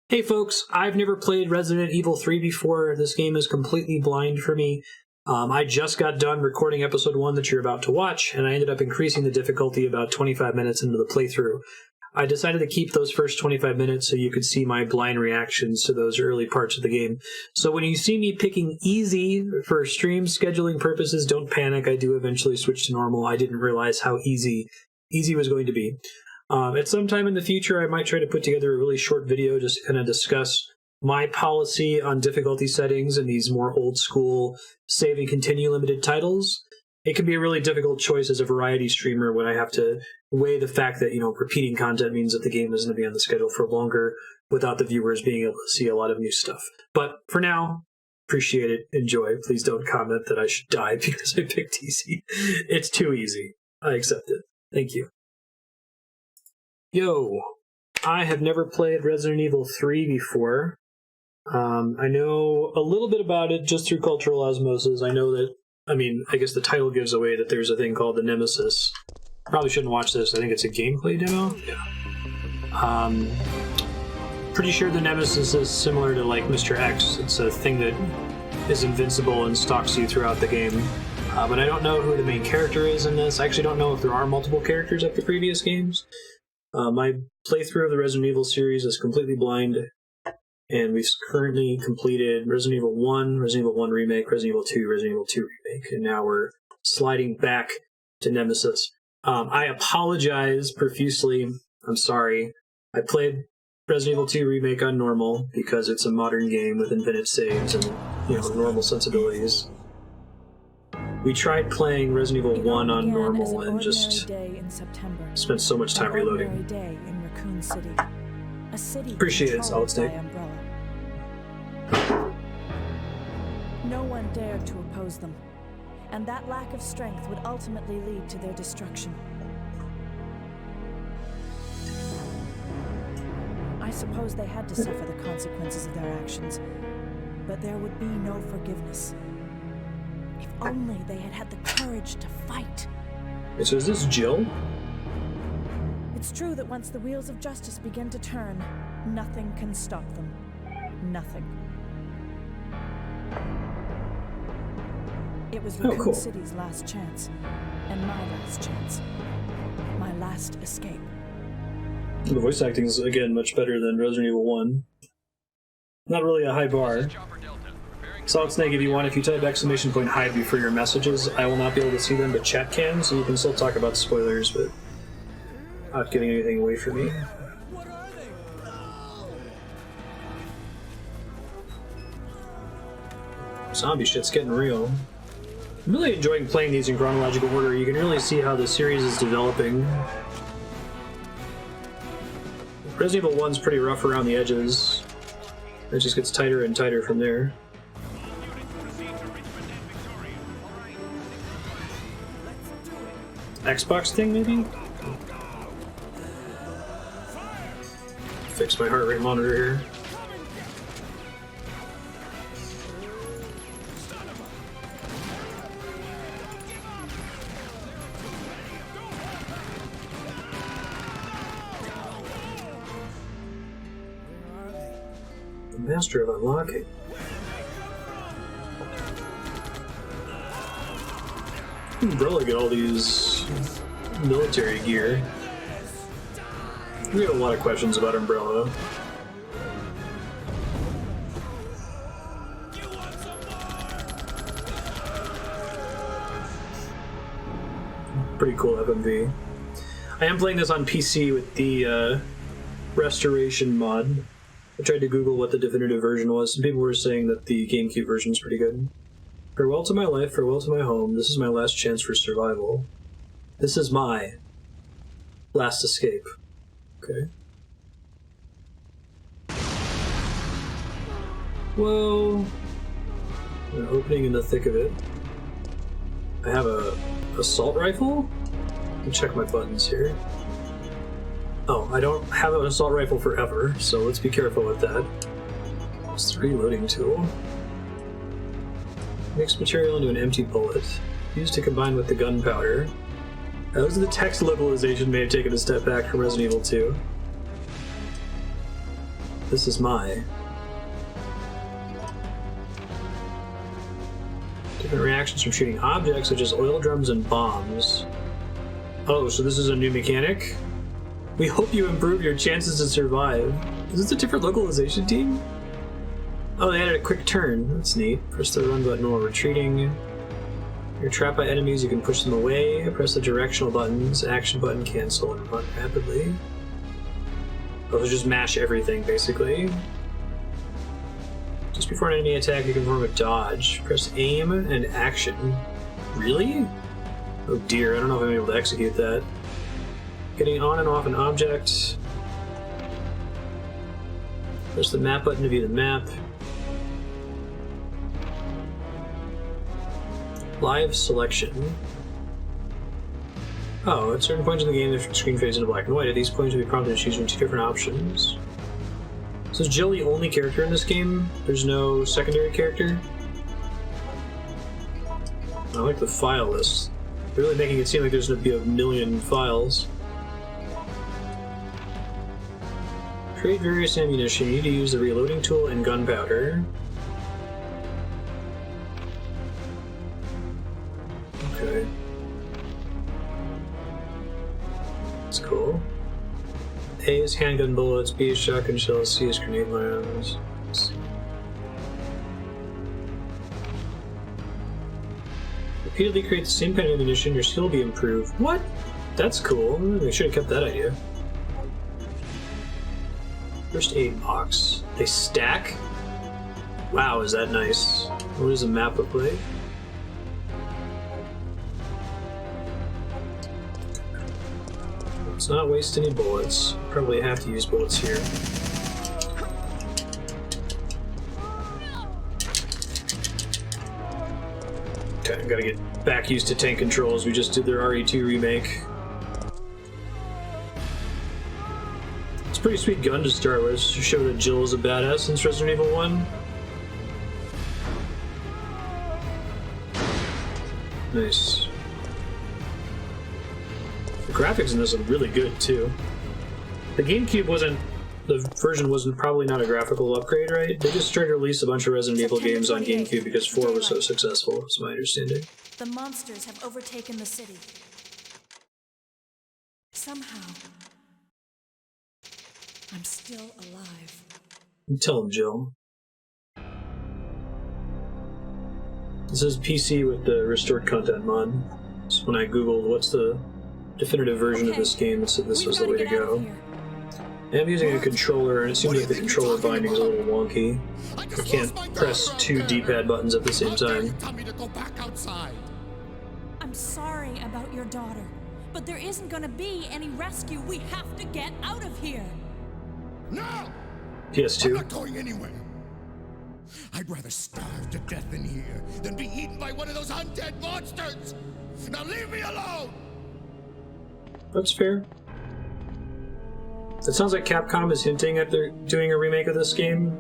Hey folks, I've never played Resident Evil 3 before. This game is completely blind for me. I just got done recording episode 1 that you're about to watch, and I ended up increasing the difficulty about 25 minutes into the playthrough. I decided to keep those first 25 minutes so you could see my blind reactions to those early parts of the game. So when you see me picking easy for stream scheduling purposes, don't panic. I do eventually switch to normal. I didn't realize how easy was going to be. At some time in the future, I might try to put together a really short video just to kind of discuss my policy on difficulty settings in these more old school save and continue limited titles. It can be a really difficult choice as a variety streamer when I have to weigh the fact that, repeating content means that the game is going to be on the schedule for longer without the viewers being able to see a lot of new stuff. But for now, appreciate it, enjoy. Please don't comment that I should die because I picked easy. It's too easy. I accept it. Thank you. Yo, I have never played Resident Evil 3 before. I know a little bit about it just through cultural osmosis. I know that, I guess the title gives away that there's a thing called the Nemesis. Probably shouldn't watch this. I think it's a gameplay demo. Yeah. Pretty sure the Nemesis is similar to, like, Mr. X. It's a thing that is invincible and stalks you throughout the game. But I don't know who the main character is in this. I actually don't know if there are multiple characters like the previous games. My playthrough of the Resident Evil series is completely blind, and we've currently completed Resident Evil 1, Resident Evil 1 Remake, Resident Evil 2, Resident Evil 2 Remake, and now we're sliding back to Nemesis. I apologize profusely. I'm sorry. I played Resident Evil 2 Remake on normal because it's a modern game with infinite saves and, normal sensibilities. We tried playing Resident Evil 1 on normal and just spent so much time reloading. Appreciate it, Solid Snake. No one dared to oppose them, and that lack of strength would ultimately lead to their destruction. I suppose they had to suffer the consequences of their actions, but there would be no forgiveness. If only they had had the courage to fight. So is this Jill? It's true that once the wheels of justice begin to turn, nothing can stop them. Nothing. It was Raccoon City's last chance, and my last chance. My last escape. The voice acting is, again, much better than Resident Evil 1. Not really a high bar. Solid Snake, if you type !hide before your messages, I will not be able to see them, but chat can, so you can still talk about spoilers, but not giving anything away from me. Zombie shit's getting real. I'm really enjoying playing these in chronological order. You can really see how the series is developing. Resident Evil 1's pretty rough around the edges. It just gets tighter and tighter from there. Xbox thing, maybe? Fix my heart rate monitor here. The Master of Unlocking. Umbrella get all these military gear. We have a lot of questions about Umbrella. Pretty cool FMV. I am playing this on PC with the restoration mod. I tried to Google what the definitive version was, and people were saying that the GameCube version is pretty good. Farewell to my life, farewell to my home. This is my last chance for survival. This is my last escape. Okay. Whoa. An opening in the thick of it. I have a assault rifle? Let me check my buttons here. Oh, I don't have an assault rifle forever, so let's be careful with that. It's the reloading tool. Mix material into an empty bullet. Used to combine with the gunpowder. Those are the text localization may have taken a step back from Resident Evil 2. This is my. Different reactions from shooting objects such as oil drums and bombs. Oh, so this is a new mechanic? We hope you improve your chances to survive. Is this a different localization team? Oh, they added a quick turn. That's neat. Press the run button while retreating. You're trapped by enemies, you can push them away. Press the directional buttons, action button, cancel, and run rapidly. Oh, so just mash everything, basically. Just before an enemy attack, you can perform a dodge. Press aim and action. Really? Oh dear, I don't know if I'm able to execute that. Getting on and off an object. Press the map button to view the map. Live selection. Oh, at certain points in the game, the screen fades into black and white. At these points, you'll be prompted to choose from 2 different options. So is Jill the only character in this game? There's no secondary character? I like the file list. They're really making it seem like there's going to be a million files. Trade various ammunition. You need to use the reloading tool and gunpowder. Okay. That's cool. A is handgun bullets, B is shotgun shells, C is grenade rounds. Repeatedly create the same kind of ammunition, your skill will be improved. What? That's cool. They should have kept that idea. First aid box. They stack? Wow, is that nice. What does the map look like? Let's not waste any bullets. Probably have to use bullets here. Okay, gotta get back used to tank controls. We just did their RE2 remake. It's a pretty sweet gun to start with. To show that Jill is a badass since Resident Evil 1. Nice. The graphics in this are really good too. The GameCube wasn't probably not a graphical upgrade, right? They just tried to release a bunch of Resident Evil games on GameCube because 4 was so successful, is my understanding. The monsters have overtaken the city. Somehow, I'm still alive. Tell him, Jill. This is PC with the restored content mod. So when I googled what's the definitive version of this game, it said this was the way to go. I'm using a controller, and it seems like the controller binding is a little wonky. I can't press 2 D-pad buttons at the same time. I'm sorry about your daughter, but there isn't gonna be any rescue. We have to get out of here. No! PS2. I'm not going anywhere. I'd rather starve to death in here than be eaten by one of those undead monsters. Now leave me alone. That's fair. It sounds like Capcom is hinting at they're doing a remake of this game.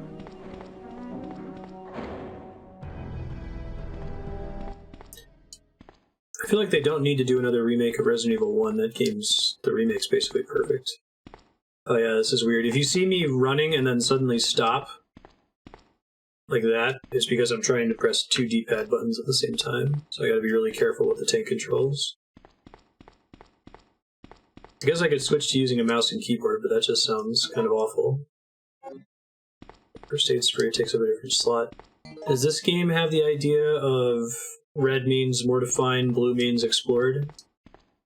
I feel like they don't need to do another remake of Resident Evil 1. That game's, the remake's basically perfect. Oh yeah, this is weird. If you see me running and then suddenly stop, like that, it's because I'm trying to press 2 D-pad buttons at the same time. So I gotta be really careful with the tank controls. I guess I could switch to using a mouse and keyboard, but that just sounds kind of awful. First aid spray takes up a different slot. Does this game have the idea of red means more defined, blue means explored?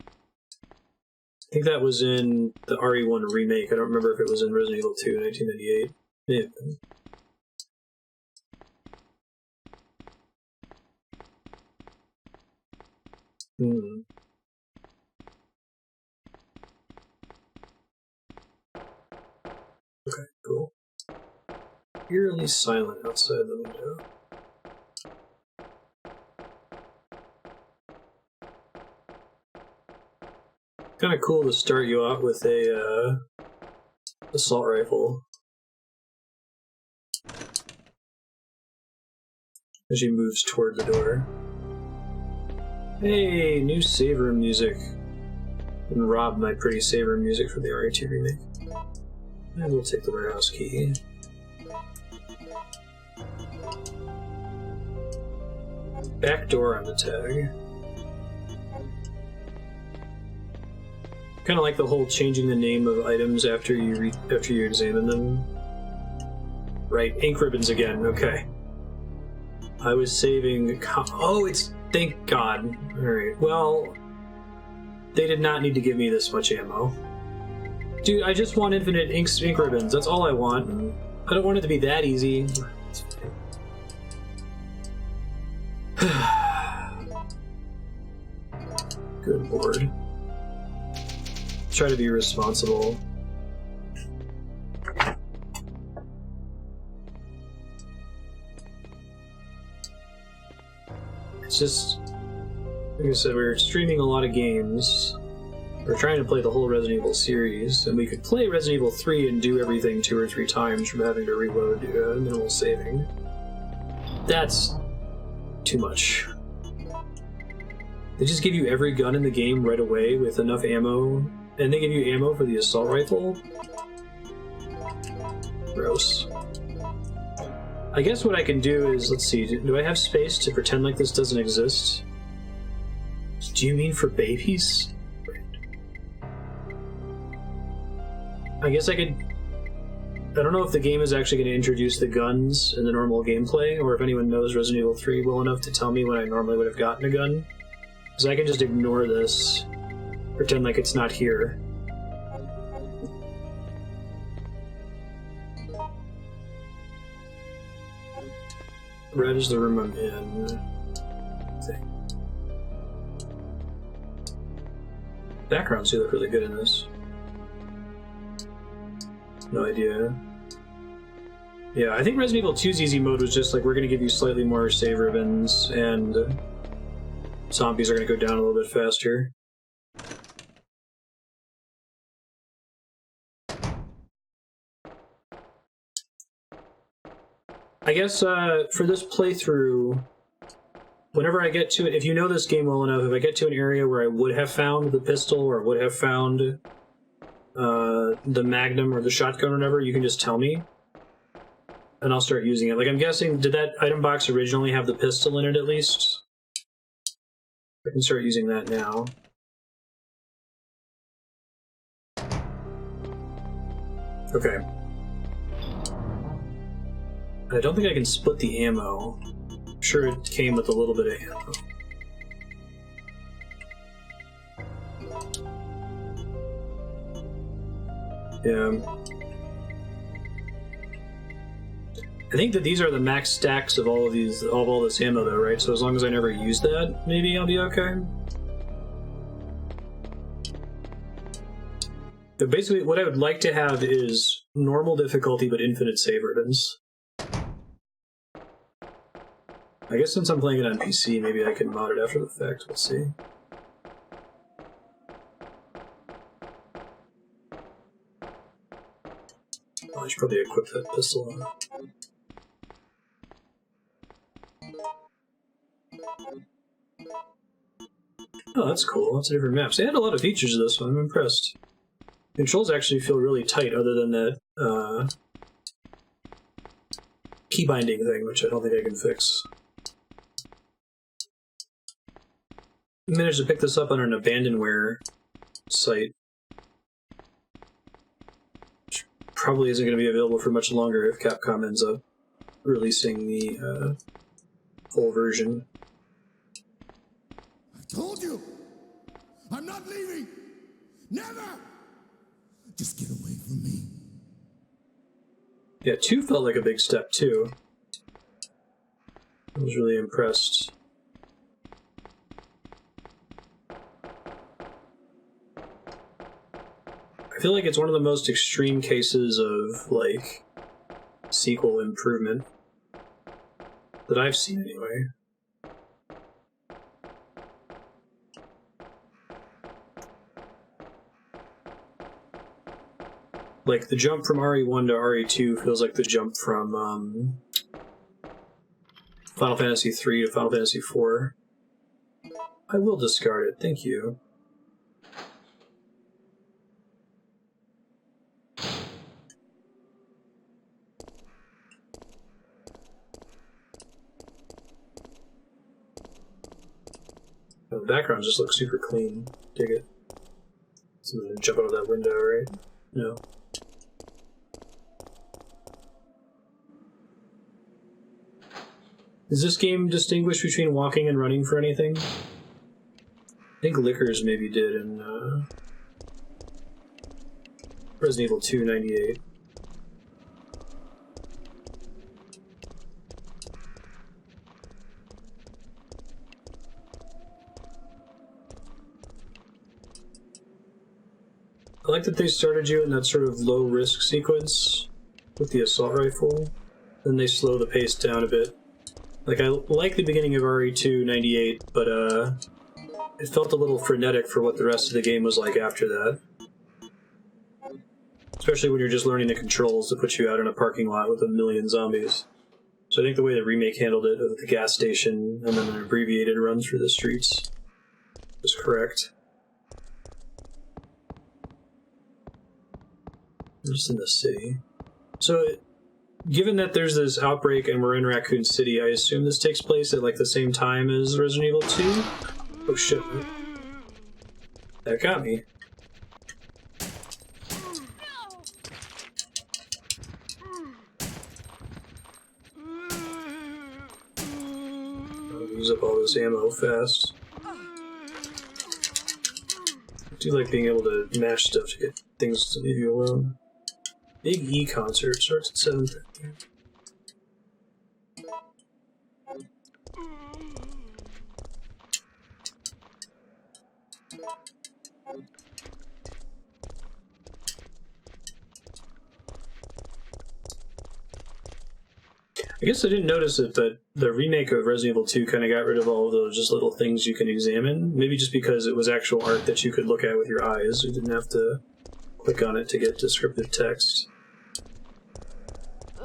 I think that was in the RE1 remake. I don't remember if it was in Resident Evil 2 in 1998. May have been. Okay, cool. Eerily silent outside the window. Kind of cool to start you out with a assault rifle as she moves toward the door. Hey, new save room music. And robbed my pretty save room music for the RE2 remake. And we'll take the warehouse key. Back door on the tag. Kind of like the whole changing the name of items after you examine them. Right, ink ribbons again. Okay. I was saving. Oh, it's thank God. All right. Well, they did not need to give me this much ammo. Dude, I just want infinite ink ribbons. That's all I want. I don't want it to be that easy. Good lord. Try to be responsible. It's just, like I said, we were streaming a lot of games. We're trying to play the whole Resident Evil series, and we could play Resident Evil 3 and do everything 2 or 3 times from having to reload minimal saving. That's too much. They just give you every gun in the game right away with enough ammo, and they give you ammo for the assault rifle? Gross. I guess what I can do is, let's see, do I have space to pretend like this doesn't exist? Do you mean for babies? I guess I could... I don't know if the game is actually going to introduce the guns in the normal gameplay, or if anyone knows Resident Evil 3 well enough to tell me when I normally would have gotten a gun. Because I can just ignore this, pretend like it's not here. Red is the room I'm in. Backgrounds do look really good in this. No idea. Yeah, I think Resident Evil 2's easy mode was just like, we're going to give you slightly more save ribbons, and zombies are going to go down a little bit faster. I guess for this playthrough, whenever I get to it, if you know this game well enough, if I get to an area where I would have found the pistol or would have found the Magnum or the shotgun or whatever, you can just tell me, and I'll start using it. Like, I'm guessing, did that item box originally have the pistol in it at least? I can start using that now. Okay. I don't think I can split the ammo. I'm sure it came with a little bit of ammo. Yeah. I think that these are the max stacks of all of these, of all this ammo though, right? So as long as I never use that, maybe I'll be okay. But basically, what I would like to have is normal difficulty but infinite save ribbons. I guess since I'm playing it on PC, maybe I can mod it after the fact. We'll see. Oh, I should probably equip that pistol. Oh, that's cool. Lots of different maps. They had a lot of features to this one. I'm impressed. Controls actually feel really tight, other than that key binding thing, which I don't think I can fix. I managed to pick this up on an abandonware site. Which probably isn't going to be available for much longer if Capcom ends up releasing the full version. I told you! I'm not leaving! Never! Just get away from me. Yeah, 2 felt like a big step, too. I was really impressed. I feel like it's one of the most extreme cases of, like, sequel improvement that I've seen, anyway. Like, the jump from RE1 to RE2 feels like the jump from Final Fantasy III to Final Fantasy IV. I will discard it, thank you. Oh, the background just looks super clean. Dig it. Someone's gonna jump out of that window, right? No. Does this game distinguish between walking and running for anything? I think Lickers maybe did in Resident Evil 2 98. I like that they started you in that sort of low-risk sequence with the assault rifle, then they slow the pace down a bit. Like, I like the beginning of RE2 98, but it felt a little frenetic for what the rest of the game was like after that. Especially when you're just learning the controls to put you out in a parking lot with a million zombies. So I think the way the remake handled it, with the gas station and then an abbreviated run through the streets, was correct. We're just in the city. So, given that there's this outbreak and we're in Raccoon City, I assume this takes place at like the same time as Resident Evil 2? Oh shit. That got me. I'll use up all this ammo fast. I do like being able to mash stuff to get things to leave you alone. Big E concert starts at 7:30. I guess I didn't notice it, but the remake of Resident Evil 2 kind of got rid of all of those just little things you can examine. Maybe just because it was actual art that you could look at with your eyes. You didn't have to click on it to get descriptive text.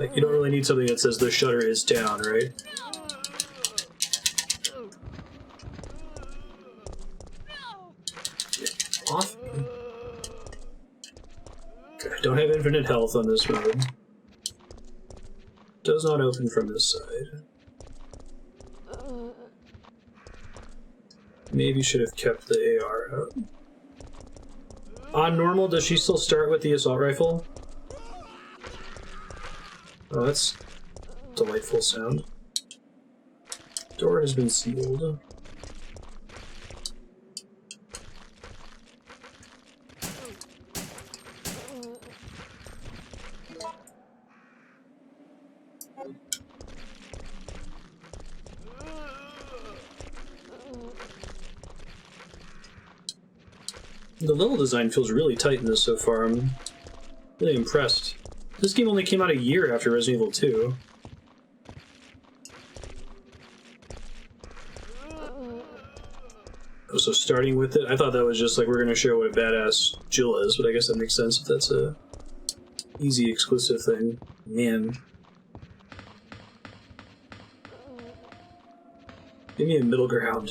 Like, you don't really need something that says the shutter is down, right? Get off me. Okay, I don't have infinite health on this road. Does not open from this side. Maybe should have kept the AR out. On normal, does she still start with the assault rifle? Oh, that's delightful sound. Door has been sealed. The level design feels really tight in this so far. I'm really impressed. This game only came out a year after Resident Evil 2. Oh, so starting with it, I thought that was just like we're gonna show what a badass Jill is, but I guess that makes sense if that's a easy exclusive thing. Man. Give me a middle ground.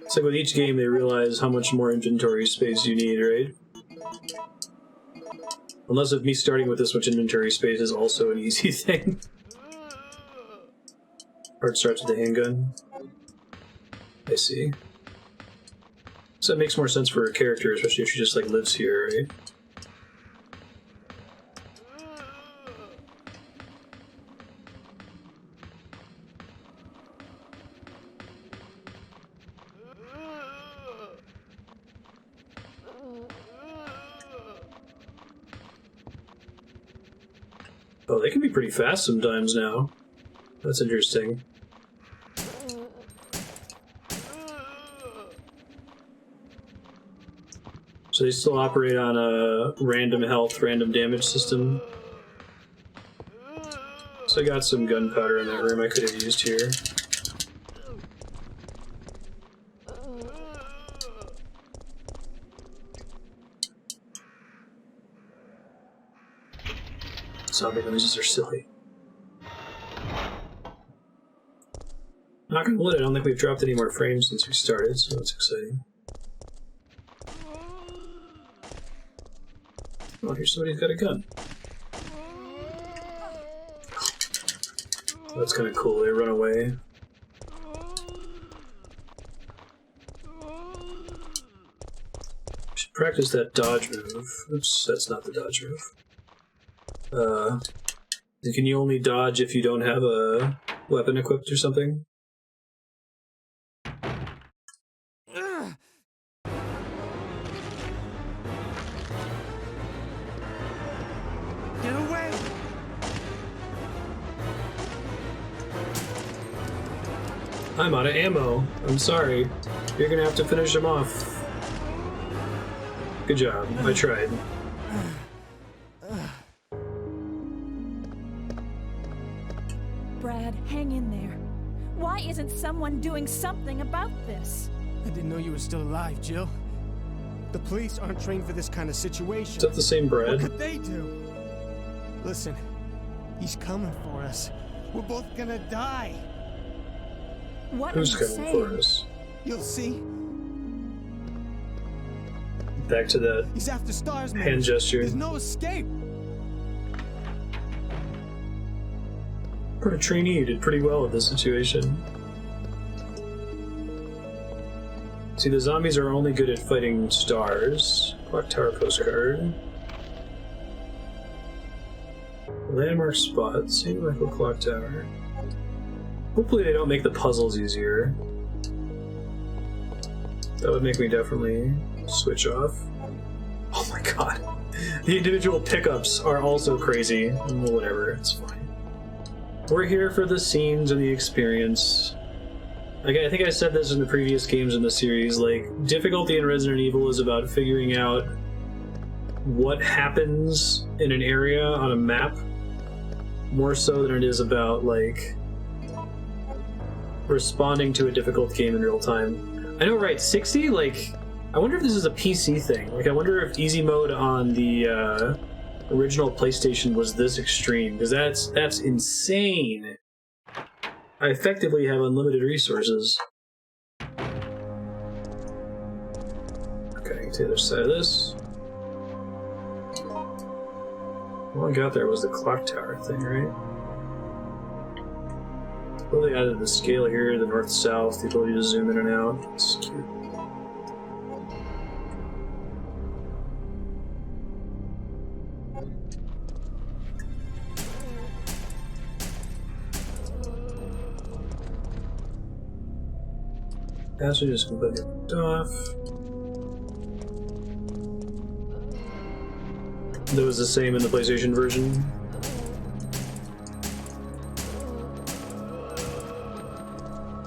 It's like with each game they realize how much more inventory space you need, right? Unless if me starting with this much inventory space is also an easy thing. Hard starts with the handgun. I see. So that makes more sense for her character, especially if she just like lives here, right? Oh, they can be pretty fast sometimes now. That's interesting. So they still operate on a random health, random damage system. So I got some gunpowder in that room I could have used here. Zombie noises are silly. Not gonna wood, I don't think we've dropped any more frames since we started, so that's exciting. Oh, here's somebody who's got a gun. That's kind of cool. They run away. Should practice that dodge move. Oops, that's not the dodge move. Can you only dodge if you don't have a weapon equipped or something? Get away! I'm out of ammo. I'm sorry. You're gonna have to finish him off. Good job. I tried. Brad, hang in there. Why isn't someone doing something about this? I didn't know you were still alive, Jill. The police aren't trained for this kind of situation. Is that the same What Brad? could they do? Listen, he's coming for us. We're both gonna die. What Who's are you coming saying? for us? You'll see. Back to that He's after Stars, man. hand gesture. There's no escape. For a trainee, you did pretty well with this situation. See, the zombies are only good at fighting stars. Clock Tower postcard. Landmark spot. St. Michael Clock Tower. Hopefully they don't make the puzzles easier. That would make me definitely switch off. Oh my god. The individual pickups are also crazy. Well, whatever, it's fine. We're here for the scenes and the experience. Like, I think I said this in the previous games in the series, like, difficulty in Resident Evil is about figuring out what happens in an area on a map, more so than it is about, like, responding to a difficult game in real time. I know, right, 60? Like, I wonder if this is a PC thing. Like, I wonder if easy mode on the, original PlayStation was this extreme, because that's insane. I effectively have unlimited resources. Okay, get to the other side of this. All I got there was the clock tower thing, right? Well, they added the scale here, the north-south, the ability to zoom in and out. It's cute. Passage is completely locked off. That was the same in the PlayStation version.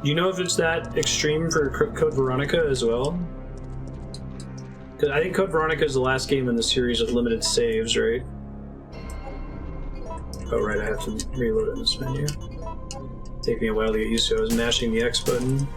Do you know if it's that extreme for Code Veronica as well? Because I think Code Veronica is the last game in the series with limited saves, right? Oh right, I have to reload in this menu. Take me a while to get used to. I was mashing the X button.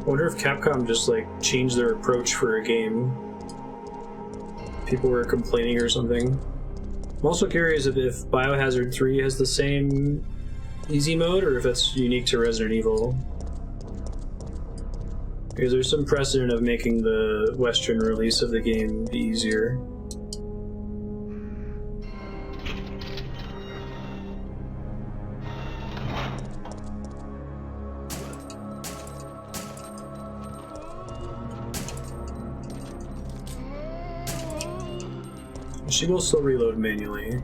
I wonder if Capcom just like changed their approach for a game. People were complaining or something. I'm also curious if Biohazard 3 has the same easy mode or if it's unique to Resident Evil. Because there's some precedent of making the Western release of the game be easier. She will still reload manually.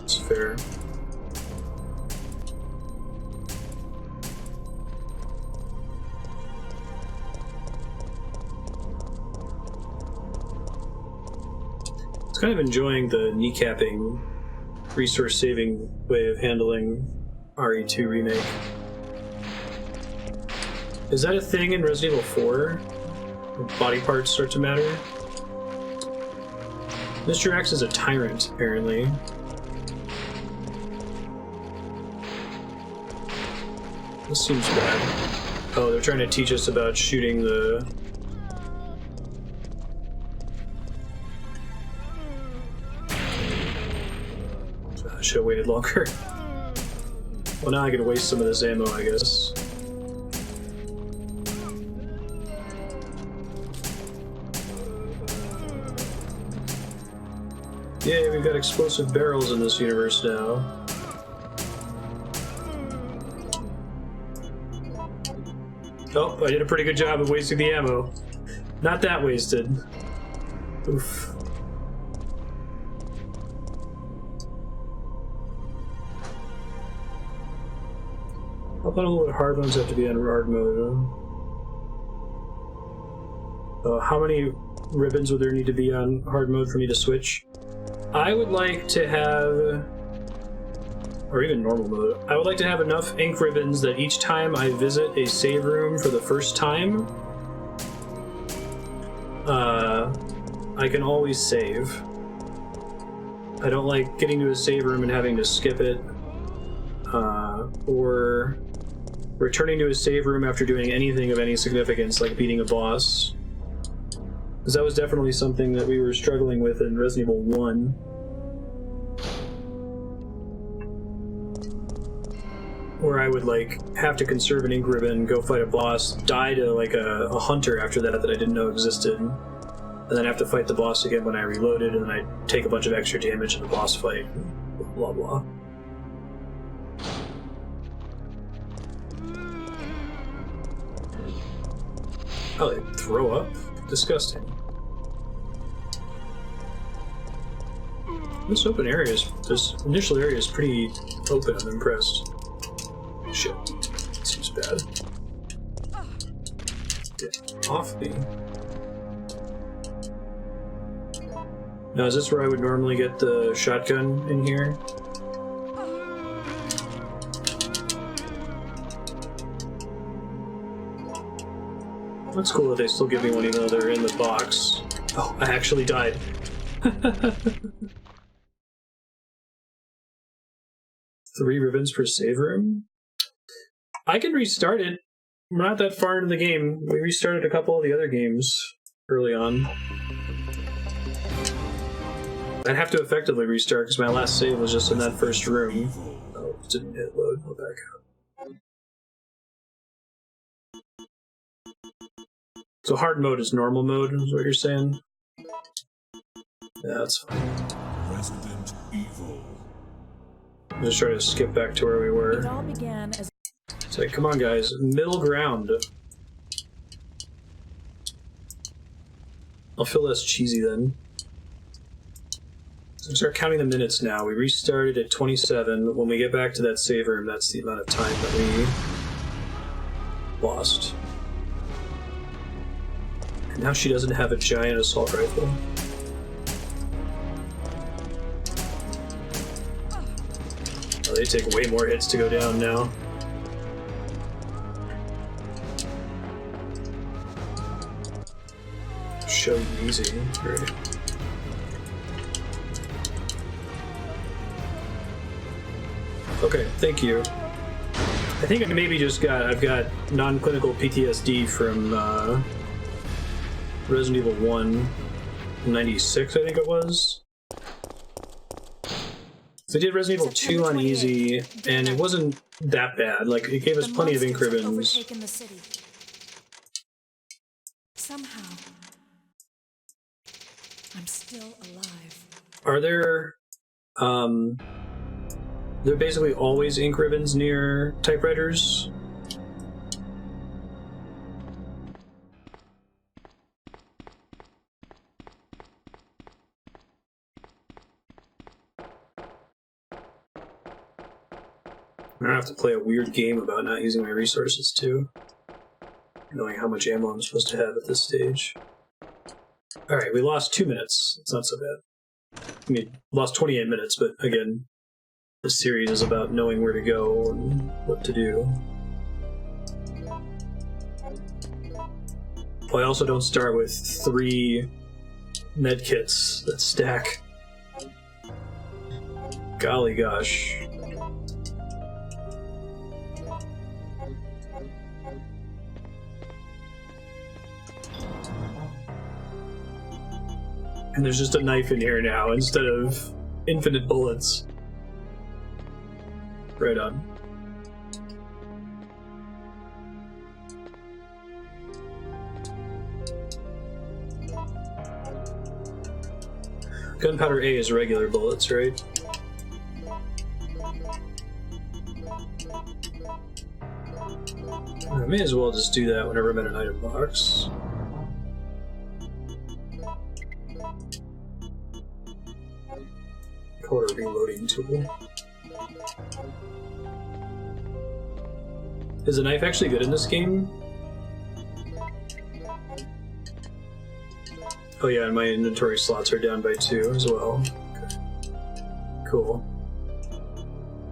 It's fair. It's kind of enjoying the kneecapping, resource-saving way of handling RE2 Remake. Is that a thing in Resident Evil 4? Body parts start to matter? Mr. X is a tyrant, apparently. This seems bad. Oh, they're trying to teach us about shooting the I should have waited longer. Well, now I can waste some of this ammo, I guess. Yay, we've got explosive barrels in this universe now. Oh, I did a pretty good job of wasting the ammo. Not that wasted. Oof. How about a little bit hard modes have to be on hard mode? How many ribbons would there need to be on hard mode for me to switch? I would like to have... or even normal mode. I would like to have enough ink ribbons that each time I visit a save room for the first time, I can always save. I don't like getting to a save room and having to skip it, or returning to a save room after doing anything of any significance, like beating a boss. Because that was definitely something that we were struggling with in Resident Evil 1. Where I would, like, have to conserve an ink ribbon, go fight a boss, die to, like, a hunter after that I didn't know existed, and then have to fight the boss again when I reloaded, and then I take a bunch of extra damage in the boss fight, blah, blah, blah. Oh, they throw up? Disgusting. This open area is, this initial area is pretty open, I'm impressed. Shit. Seems bad. Get off me. Now, is this where I would normally get the shotgun in here? That's cool that they still give me one even though they're in the box. Oh, I actually died. 3 ribbons per save room? I can restart it. We're not that far into the game. We restarted a couple of the other games early on. I'd have to effectively restart because my last save was just in that first room. Oh, it didn't hit load. Go back out. So hard mode is normal mode, is what you're saying? Yeah, that's fine. Resident Evil. I'm just trying to skip back to where we were. It all began as It's like, come on guys, middle ground. I'll feel less cheesy then. So start counting the minutes now. We restarted at 27. When we get back to that save room, that's the amount of time that we lost. And now she doesn't have a giant assault rifle. Oh, they take way more hits to go down now. Show easy. Great. Okay, thank you. I think I maybe just I've got non-clinical PTSD from Resident Evil 1, 96, I think it was. So I did Resident Evil 2 on easy, and it wasn't that bad. Like, it gave us plenty of ink ribbons. overtaken the city. Somehow, I'm still alive. Are there, they're basically always ink ribbons near typewriters? I'm gonna have to play a weird game about not using my resources too, knowing how much ammo I'm supposed to have at this stage. Alright, we lost 2 minutes. It's not so bad. I mean, lost 28 minutes, but again, this series is about knowing where to go and what to do. Well, I also don't start with 3 medkits that stack. Golly gosh. And there's just a knife in here now instead of infinite bullets. Right on. Gunpowder A is regular bullets, right? I may as well just do that whenever I'm in an item box. Call it a reloading tool. Is the knife actually good in this game? Oh yeah, and my inventory slots are down by 2 as well. Okay. Cool.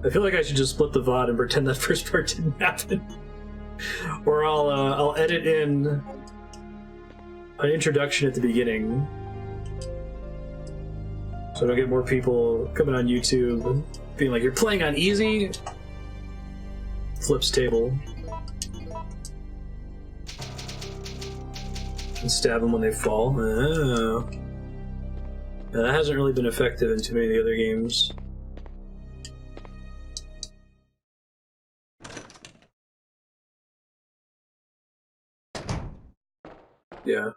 I feel like I should just split the VOD and pretend that first part didn't happen. Or I'll edit in an introduction at the beginning, so I don't get more people coming on YouTube being like, "You're playing on easy?" Flips table. And stab them when they fall. Oh. Yeah, that hasn't really been effective in too many of the other games. Yeah.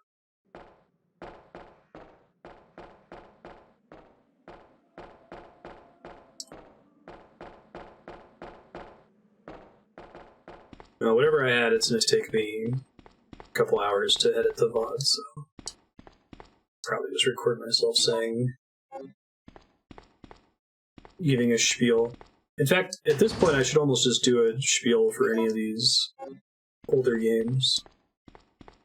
Whatever I add, it's going to take me a couple hours to edit the VOD, so probably just record myself saying, giving a spiel. In fact, at this point, I should almost just do a spiel for any of these older games.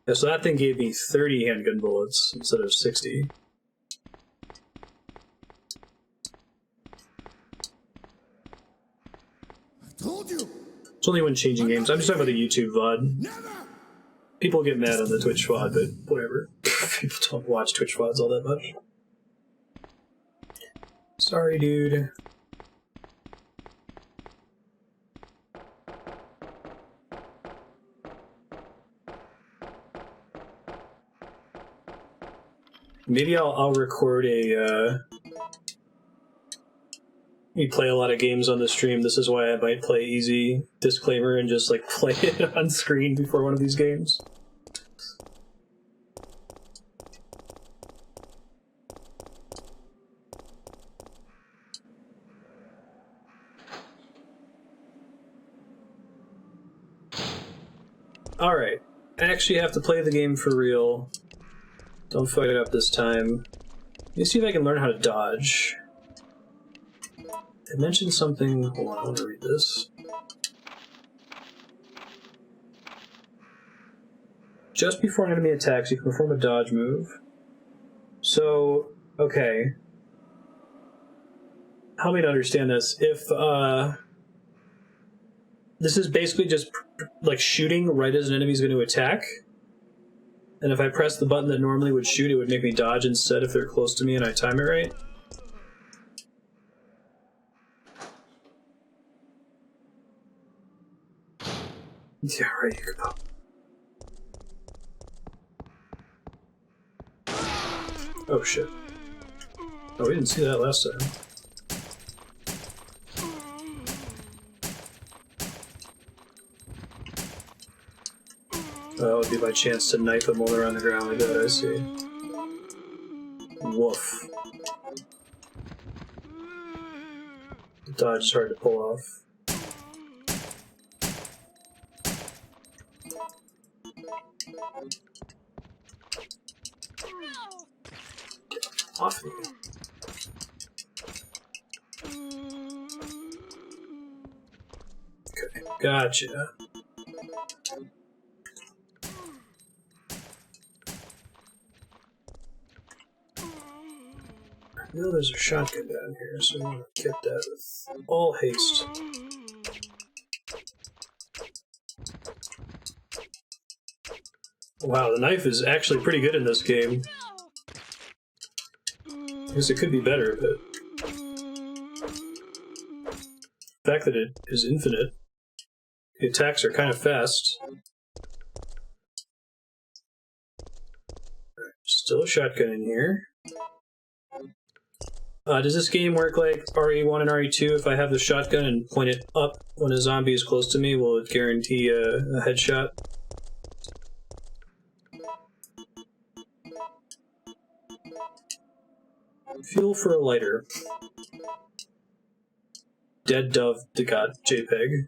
Yeah, so that thing gave me 30 handgun bullets instead of 60. I told you. It's only when changing games. I'm just talking about the YouTube VOD. Never. People get mad on the Twitch VOD, but whatever. People don't watch Twitch VODs all that much. Sorry, dude. Maybe I'll record a, we play a lot of games on the stream. This is why I might play easy disclaimer and just like play it on screen before one of these games. Alright, I actually have to play the game for real. Don't fuck it up this time. Let me see if I can learn how to dodge. It mentioned something. Hold on, I want to read this. Just before an enemy attacks, you can perform a dodge move. So, okay. Help me to understand this. If, this is basically just, like, shooting right as an enemy's going to attack. And if I press the button that normally would shoot, it would make me dodge instead if they're close to me and I time it right. Yeah, right, you can pop. Oh shit. Oh, we didn't see that last time. That would be my chance to knife them while they're on the ground like that, I see. Woof. The dodge is hard to pull off. Get off me. Okay, gotcha. I know there's a shotgun down here, so I'm gonna get that with all haste. Wow, the knife is actually pretty good in this game. I guess it could be better, but the fact that it is infinite, the attacks are kind of fast. Still a shotgun in here. Does this game work like RE1 and RE2? If I have the shotgun and point it up when a zombie is close to me, will it guarantee a headshot? Fuel for a lighter. Dead Dove got JPEG.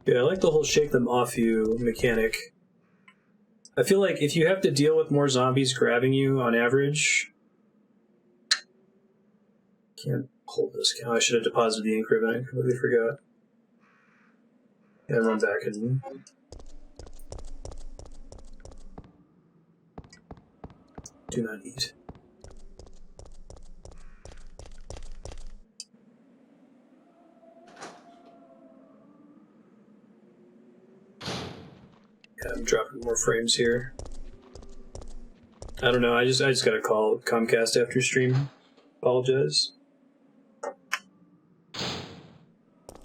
Yeah, I like the whole shake them off you mechanic. I feel like if you have to deal with more zombies grabbing you on average... Can't hold this. Oh, I should have deposited the ink ribbon. I completely forgot. Yeah, run back and... Do not eat. Yeah, I'm dropping more frames here. I don't know, I just gotta call Comcast after stream. Apologize.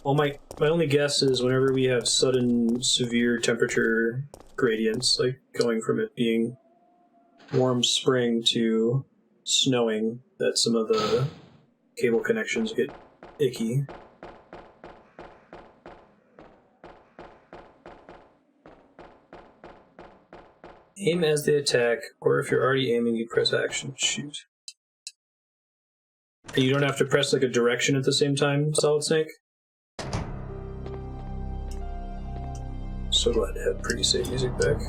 Well, my only guess is whenever we have sudden severe temperature gradients, like going from it being warm spring to snowing, that some of the cable connections get icky. Aim as they attack, or if you're already aiming, you press action, shoot. And you don't have to press like a direction at the same time, Solid Snake? So glad to have pretty safe music back.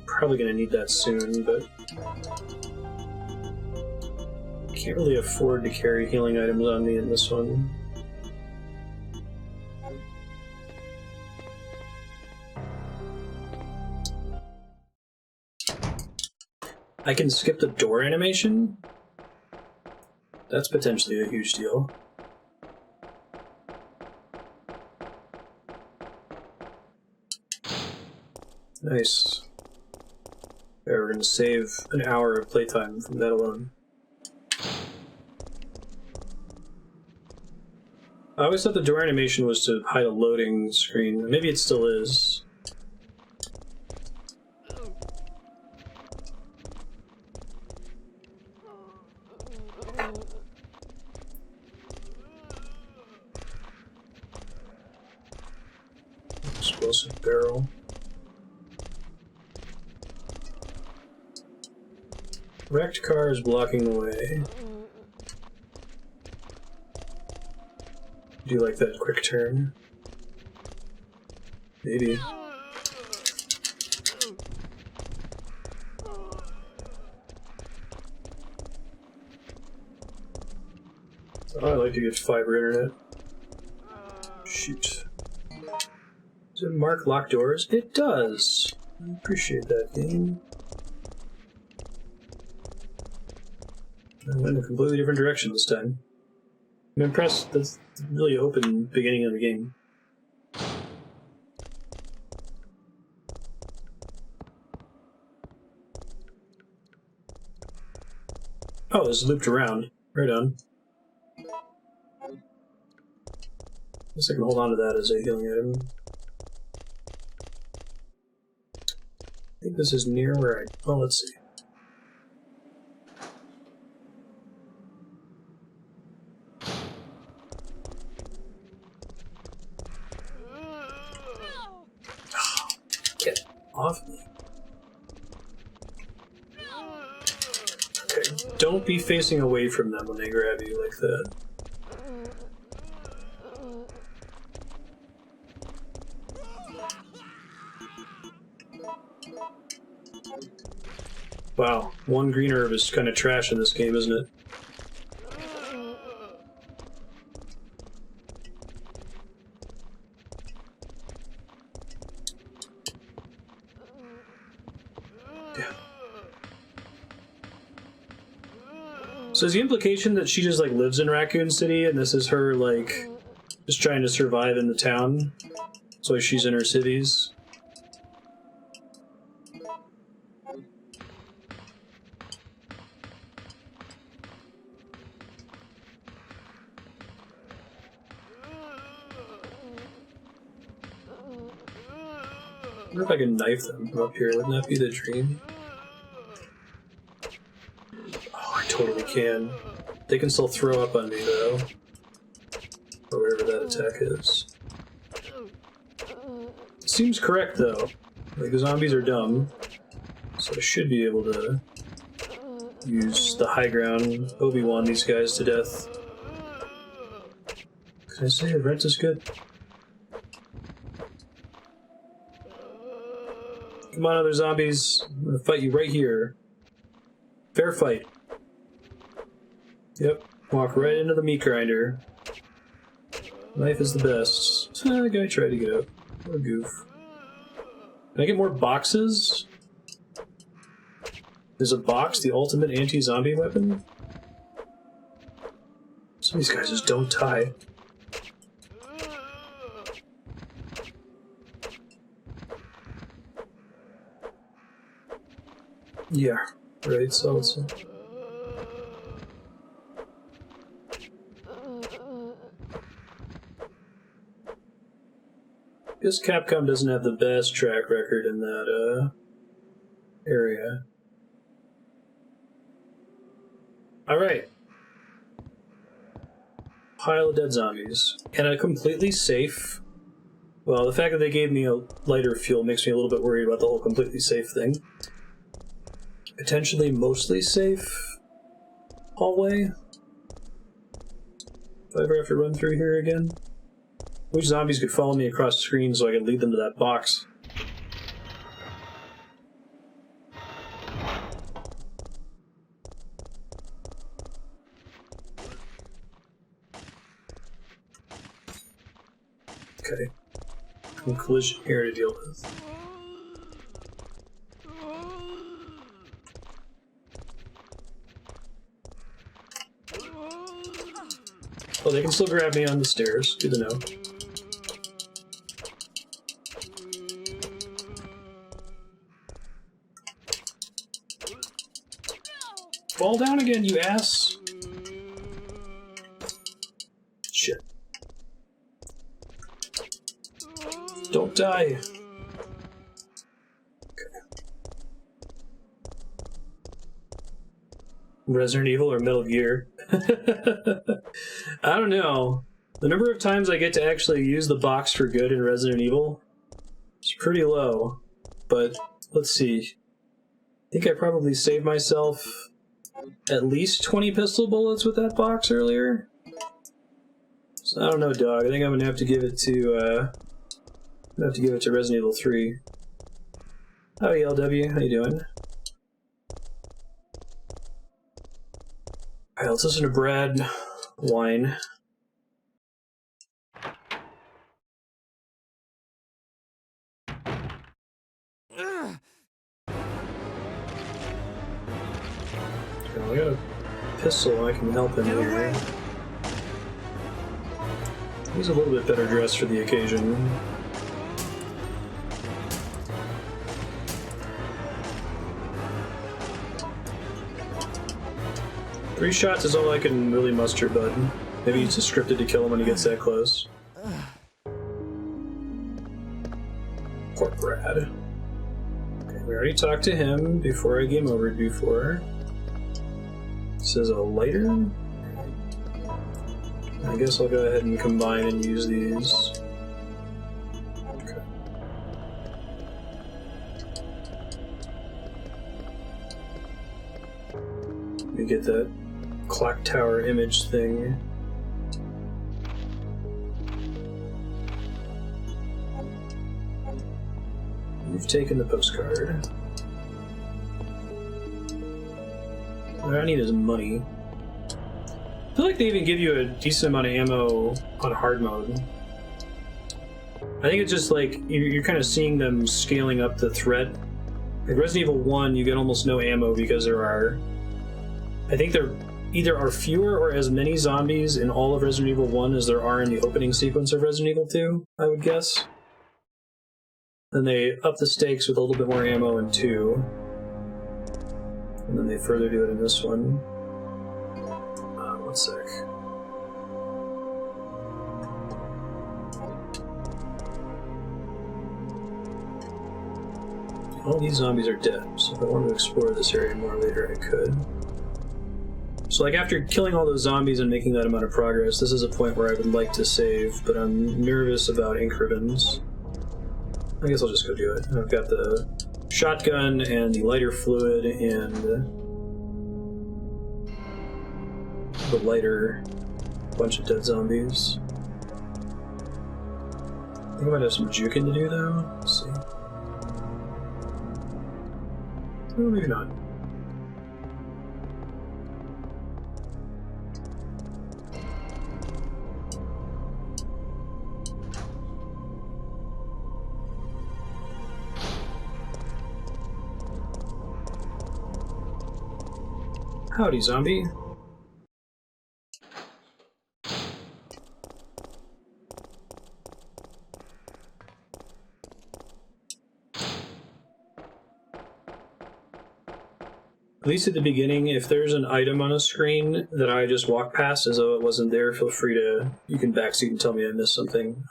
Probably gonna need that soon, but can't really afford to carry healing items on me in this one. I can skip the door animation? That's potentially a huge deal. Nice. Yeah, we're gonna save an hour of playtime from that alone. I always thought the door animation was to hide a loading screen. Maybe it still is. Explosive barrel. Wrecked car is blocking the way. Do you like that quick turn? Maybe. Oh, I like to get fiber internet. Shoot. Does it mark locked doors? It does! I appreciate that, game. I went in a completely different direction this time. I'm impressed. That's a really open beginning of the game. Oh, it's looped around. Right on. Guess I can hold on to that as a healing item. I think this is near where I... Oh, let's see. Get off me. Okay, don't be facing away from them when they grab you like that. Wow, one green herb is kind of trash in this game, isn't it? Yeah. So is the implication that she just like lives in Raccoon City and this is her like just trying to survive in the town? That's why she's in her cities? wonder if I can knife them from up here. Wouldn't that be the dream? Oh, I totally can. They can still throw up on me, though. Or whatever that attack is. Seems correct, though. Like, the zombies are dumb. So I should be able to use the high ground, Obi-Wan these guys to death. Can I say rent is good? Come on, other zombies. I'm gonna fight you right here. Fair fight. Yep. Walk right into the meat grinder. Knife is the best. The guy tried to get up. What a goof. Can I get more boxes? There's a box, the ultimate anti-zombie weapon? Some of these guys just don't die. Yeah, right, so it's... Guess Capcom doesn't have the best track record in that, area. Alright. Pile of dead zombies. And a completely safe... Well, the fact that they gave me a lighter fuel makes me a little bit worried about the whole completely safe thing. Potentially mostly safe hallway. If I ever have to run through here again. Which zombies could follow me across the screen so I could lead them to that box? Okay. Some collision here to deal with. Oh, they can still grab me on the stairs. Good to know. Fall down again, you ass! Shit. Don't die! Okay. Resident Evil or Metal Gear? I don't know. The number of times I get to actually use the box for good in Resident Evil is pretty low. But, let's see. I think I probably saved myself at least 20 pistol bullets with that box earlier. So I don't know, dog. I think I'm gonna have to give it to Resident Evil 3. Howdy, LW. How you doing? Alright, let's listen to Brad whine. I got a pistol, I can help him here. He's a little bit better dressed for the occasion. Three shots is all I can really muster, but maybe he's just scripted to kill him when he gets that close. Poor Brad. Okay, we already talked to him before I game over before. This is a lighter? I guess I'll go ahead and combine and use these. Okay. Let me get that clock tower image thing. You've taken the postcard. What I need is money. I feel like they even give you a decent amount of ammo on hard mode. I think it's just like you're kind of seeing them scaling up the threat. Like Resident Evil 1, you get almost no ammo because there are... I think there either are fewer or as many zombies in all of Resident Evil 1 as there are in the opening sequence of Resident Evil 2, I would guess. Then they up the stakes with a little bit more ammo in 2. And then they further do it in this one. One sec. all these zombies are dead, so if I wanted to explore this area more later, I could. So, like, after killing all those zombies and making that amount of progress, this is a point where I would like to save, but I'm nervous about ink ribbons. I guess I'll just go do it. I've got the shotgun and the lighter fluid and the lighter bunch of dead zombies. I think I might have some juking to do, though. Let's see. Oh, maybe not. Howdy, zombie. At least at the beginning, if there's an item on a screen that I just walk past as though it wasn't there, feel free to, you can backseat and tell me I missed something.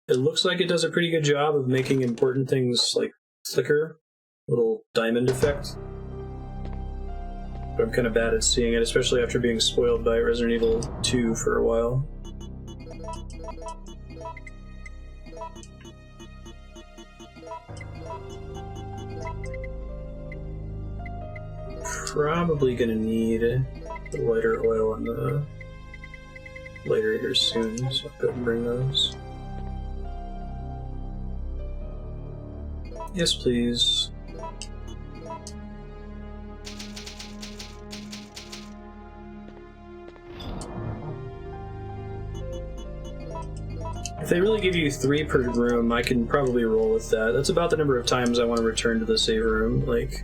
It looks like it does a pretty good job of making important things like flicker, little diamond effect. But I'm kind of bad at seeing it, especially after being spoiled by Resident Evil 2 for a while. Probably gonna need the lighter oil and the lighter here soon, so I'll go and bring those. Yes, please. If they really give you 3 per room, I can probably roll with that. That's about the number of times I want to return to the save room. Like,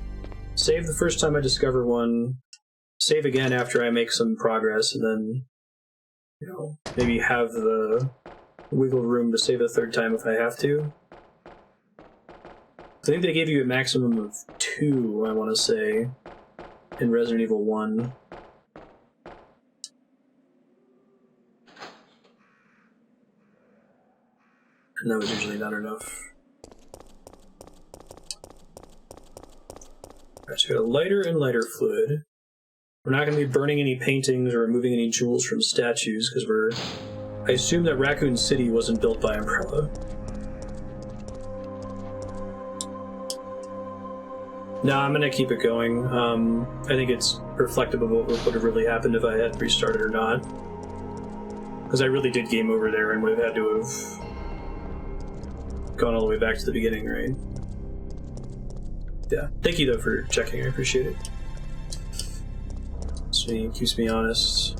save the first time I discover one, save again after I make some progress, and then, you know, maybe have the wiggle room to save a 3rd time if I have to. I think they gave you a maximum of 2, I want to say, in Resident Evil 1. And that was usually not enough. Alright, so we got a lighter and lighter fluid. We're not going to be burning any paintings or removing any jewels from statues, because I assume that Raccoon City wasn't built by Umbrella. No, I'm going to keep it going. I think it's reflective of what would have really happened if I had restarted or not. Because I really did game over there and would have had to have gone all the way back to the beginning, right? Yeah. Thank you, though, for checking. I appreciate it. So it keeps me honest.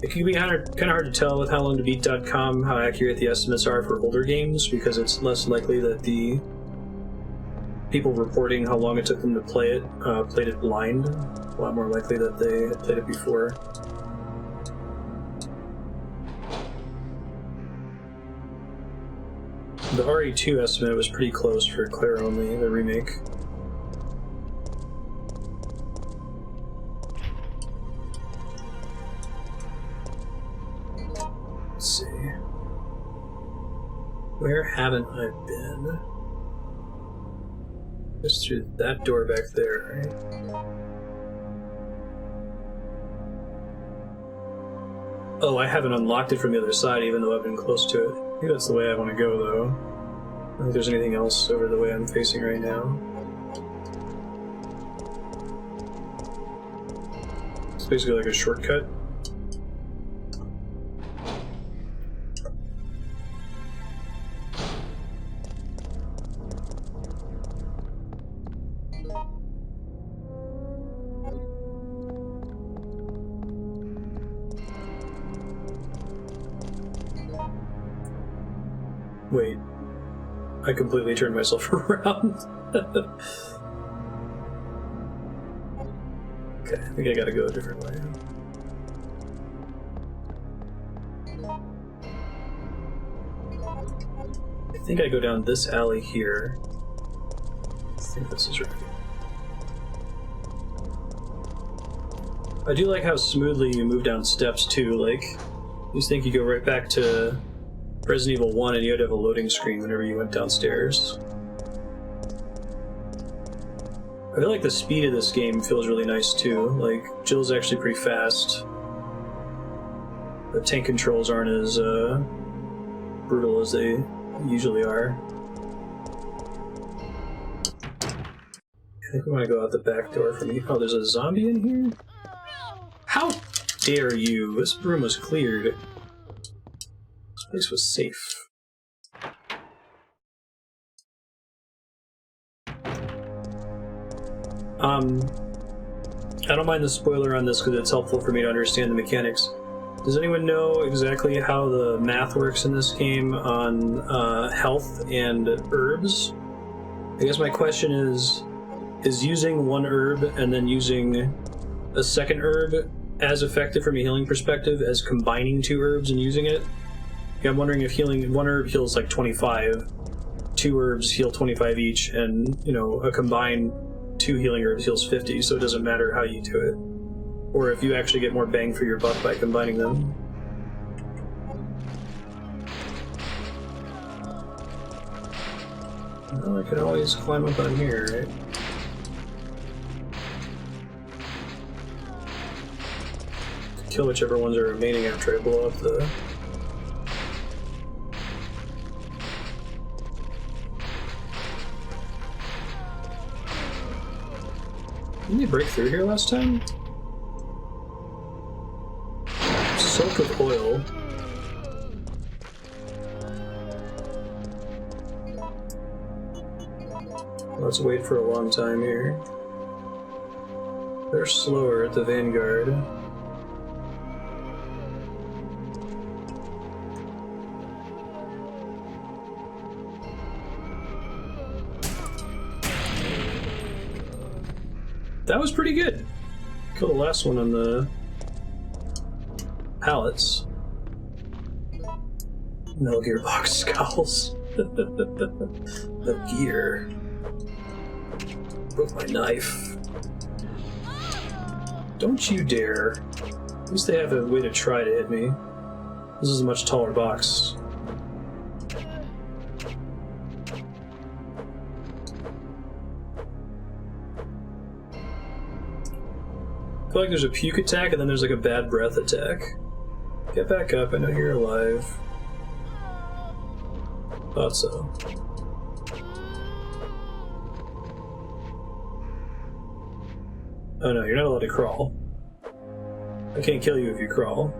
It can be kind of hard to tell with howlongtobeat.com how accurate the estimates are for older games, because it's less likely that the people reporting how long it took them to play it played it blind. A lot more likely that they had played it before. The RE2 estimate was pretty close for Claire only, the remake. Let's see. Where haven't I been? Just through that door back there, right? Oh, I haven't unlocked it from the other side, even though I've been close to it. I think that's the way I want to go, though. I don't think there's anything else over the way I'm facing right now. It's basically like a shortcut. Wait, I completely turned myself around. Okay, I think I gotta go a different way. I think I go down this alley here. I think this is right. I do like how smoothly you move down steps too, like, you just think you go right back to Resident Evil 1 and you had to have a loading screen whenever you went downstairs. I feel like the speed of this game feels really nice too. Like, Jill's actually pretty fast. The tank controls aren't as brutal as they usually are. I think we want to go out the back door from here. Oh, there's a zombie in here? How dare you? This room was cleared. This place was safe. I don't mind the spoiler on this because it's helpful for me to understand the mechanics. Does anyone know exactly how the math works in this game on health and herbs? I guess my question is using one herb and then using a second herb as effective from a healing perspective as combining two herbs and using it? Yeah, I'm wondering if healing one herb heals like 25, two herbs heal 25 each, and you know, a combined two healing herbs heals 50, so it doesn't matter how you do it. Or if you actually get more bang for your buck by combining them. Well, I could always climb up on here, right? Kill whichever ones are remaining after I blow up the... Didn't they break through here last time? Soaked with oil. Let's wait for a long time here. They're slower at the Vanguard. That was pretty good. Killed the last one on the pallets. Metal Gear box scowls. The gear. Broke my knife. Don't you dare. At least they have a way to try to hit me. This is a much taller box. I feel like there's a puke attack and then there's like a bad breath attack. Get back up, I know you're alive. Thought so. Oh no, you're not allowed to crawl. I can't kill you if you crawl.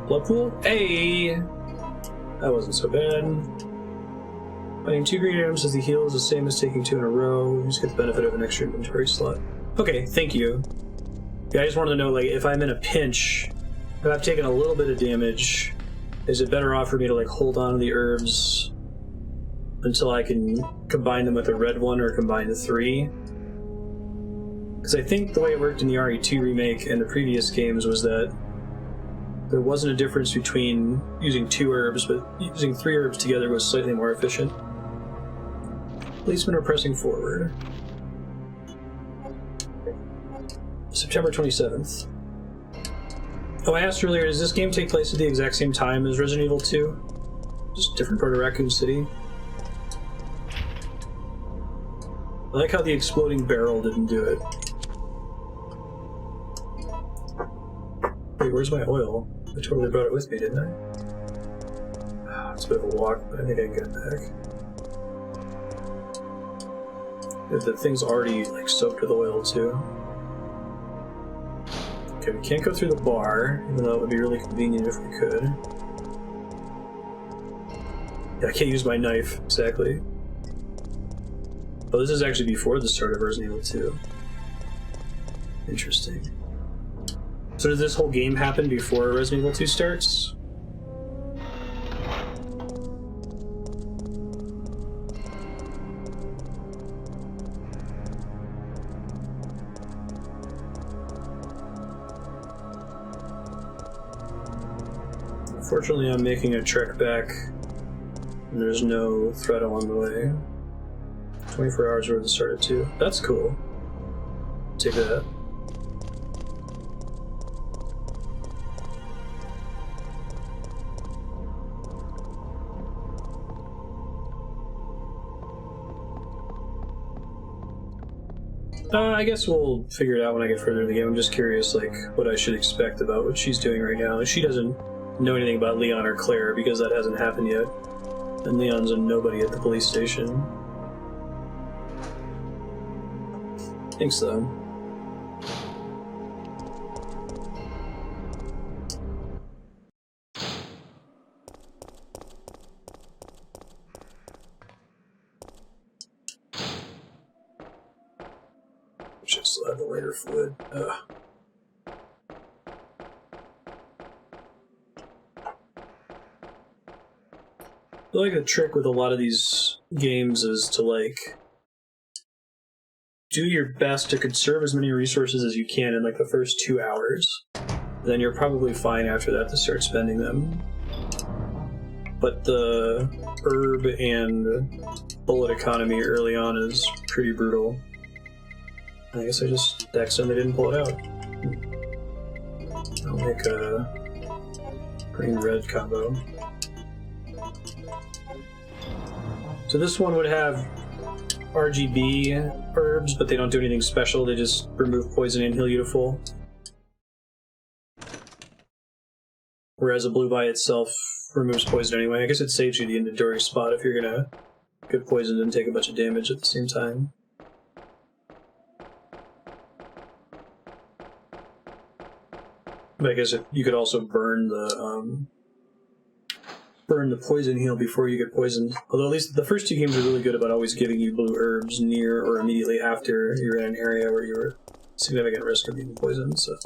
Blood pool? Hey! That wasn't so bad. Finding 2 green items as the heal is the same as taking 2 in a row. You just get the benefit of an extra inventory slot. Okay, thank you. Yeah, I just wanted to know, like, if I'm in a pinch, if I've taken a little bit of damage, is it better off for me to, like, hold on to the herbs until I can combine them with a red one or combine the 3? Because I think the way it worked in the RE2 remake and the previous games was that there wasn't a difference between using 2 herbs, but using 3 herbs together was slightly more efficient. Policemen are pressing forward. September 27th. Oh, I asked earlier, does this game take place at the exact same time as Resident Evil 2? Just a different part of Raccoon City? I like how the exploding barrel didn't do it. Wait, where's my oil? I totally brought it with me, didn't I? It's a bit of a walk, but I think I can get it back. The thing's already, like, soaked with oil, too. Okay, we can't go through the bar, even though it would be really convenient if we could. Yeah, I can't use my knife, exactly. Oh, this is actually before the start of Resident Evil 2. Interesting. So does this whole game happen before Resident Evil 2 starts? Unfortunately, I'm making a trek back, and there's no threat along the way. 24 hours worth of start at 2. That's cool. Take that. I guess we'll figure it out when I get further in the game. I'm just curious, like, what I should expect about what she's doing right now. She doesn't know anything about Leon or Claire because that hasn't happened yet. And Leon's a nobody at the police station. I think so. Should still have the lighter fluid. Ugh. I feel like the trick with a lot of these games is to, like, do your best to conserve as many resources as you can in, like, the first 2 hours. Then you're probably fine after that to start spending them. But the herb and bullet economy early on is pretty brutal. I guess I just accidentally didn't pull it out. I'll make a green-red combo. So this one would have RGB herbs, but they don't do anything special. They just remove poison and heal you to full. Whereas a blue by itself removes poison anyway. I guess it saves you the inventory spot if you're gonna get poisoned and take a bunch of damage at the same time. But I guess you could also burn the poison heal before you get poisoned. Although at least the first two games are really good about always giving you blue herbs near or immediately after you're in an area where you're at significant risk of being poisoned. So.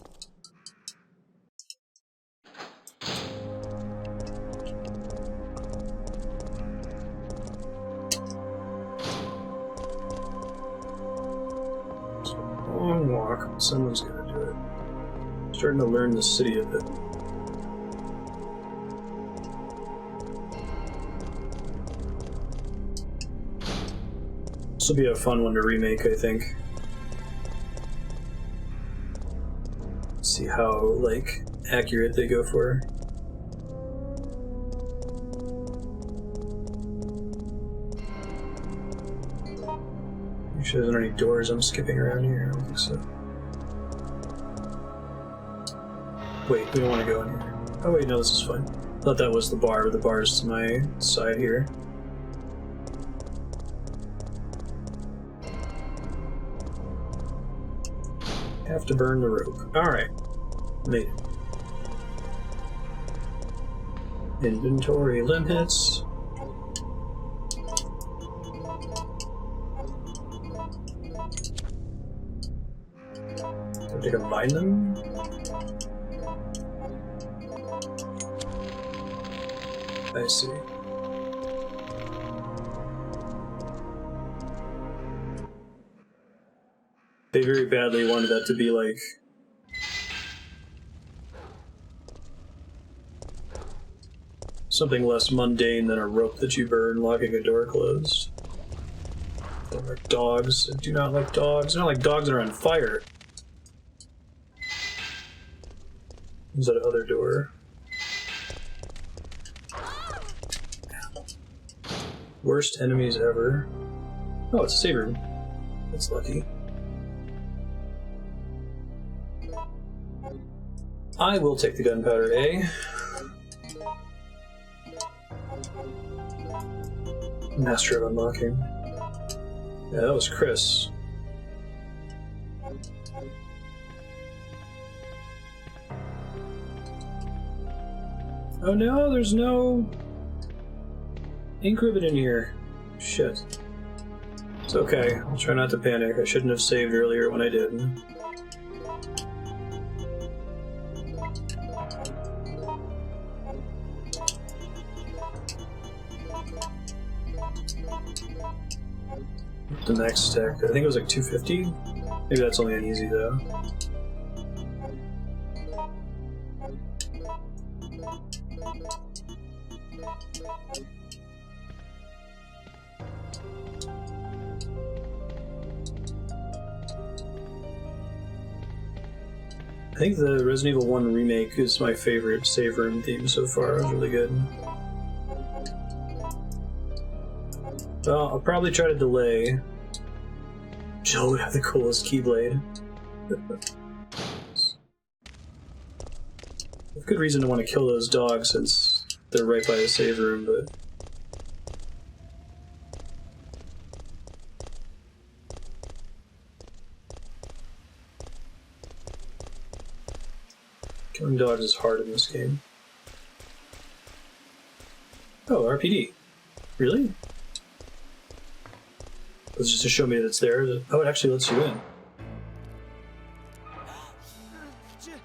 Long walk. Someone's gonna do it. Starting to learn the city a bit. This will be a fun one to remake, I think. See how, like, accurate they go for. Make sure there aren't any doors I'm skipping around here. I don't think so. Wait, we don't want to go in here. Oh wait, no, this is fine. I thought that was the bar, but the bar is to my side here. Have to burn the rope. Alright. Made it. Inventory limits. Did I combine them? I see. They very badly wanted that to be like something less mundane than a rope that you burn locking a door closed. They don't like dogs. I do not like dogs. I don't like dogs that are on fire. Is that other door? Worst enemies ever. Oh, it's a save room. That's lucky. I will take the gunpowder A. Master of unlocking. Yeah, that was Chris. Oh no, there's no ink ribbon in here. Shit. It's okay. I'll try not to panic. I shouldn't have saved earlier when I did. The next stack. I think it was like 250? Maybe that's only an easy though. I think the Resident Evil 1 remake is my favorite save room theme so far. It was really good. Well, I'll probably try to delay Jill would have the coolest keyblade. Good reason to want to kill those dogs since they're right by the save room, but... Killing dogs is hard in this game. Oh, RPD. Really? It's just to show me that it's there. Oh, it actually lets you in.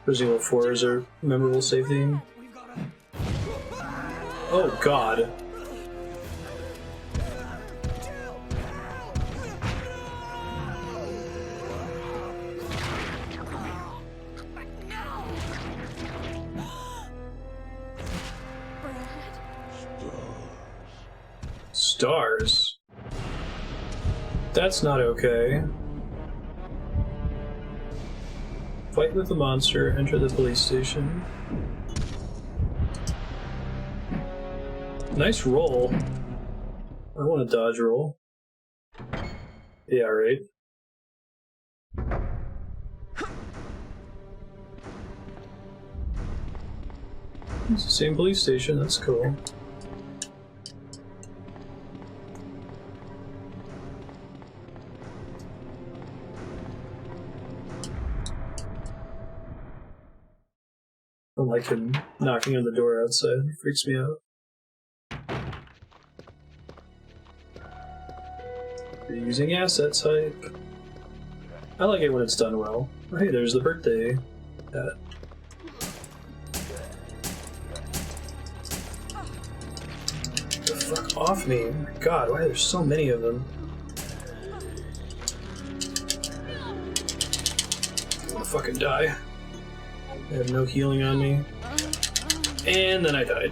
Resident Evil 4 is a memorable save theme. Oh, God. Stars? That's not okay. Fight with the monster, enter the police station. Nice roll. I want a dodge roll. Yeah, right. It's the same police station, that's cool. I don't like him knocking on the door outside. It freaks me out. Reusing assets hype. I like it when it's done well. Oh, hey, there's the birthday hat. The fuck off me. Oh my god, why are there so many of them? I'm gonna fucking die. I have no healing on me. And then I died.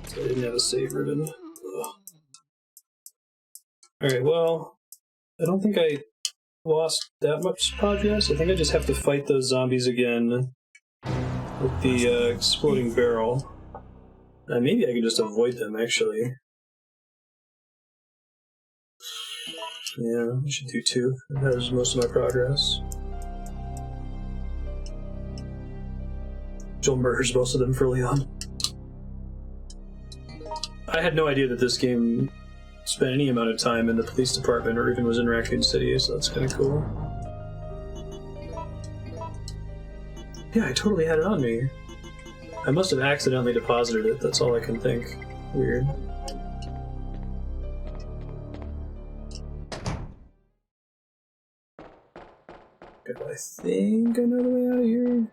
So I didn't have a save ribbon. Alright, well, I don't think I lost that much progress. I think I just have to fight those zombies again with the exploding barrel. Maybe I can just avoid them, actually. Yeah, I should do 2. That was most of my progress. Joel murders most of them for Leon. I had no idea that this game spent any amount of time in the police department or even was in Raccoon City, so that's kind of cool. Yeah, I totally had it on me. I must have accidentally deposited it, that's all I can think. Weird. I think I know the way out of here.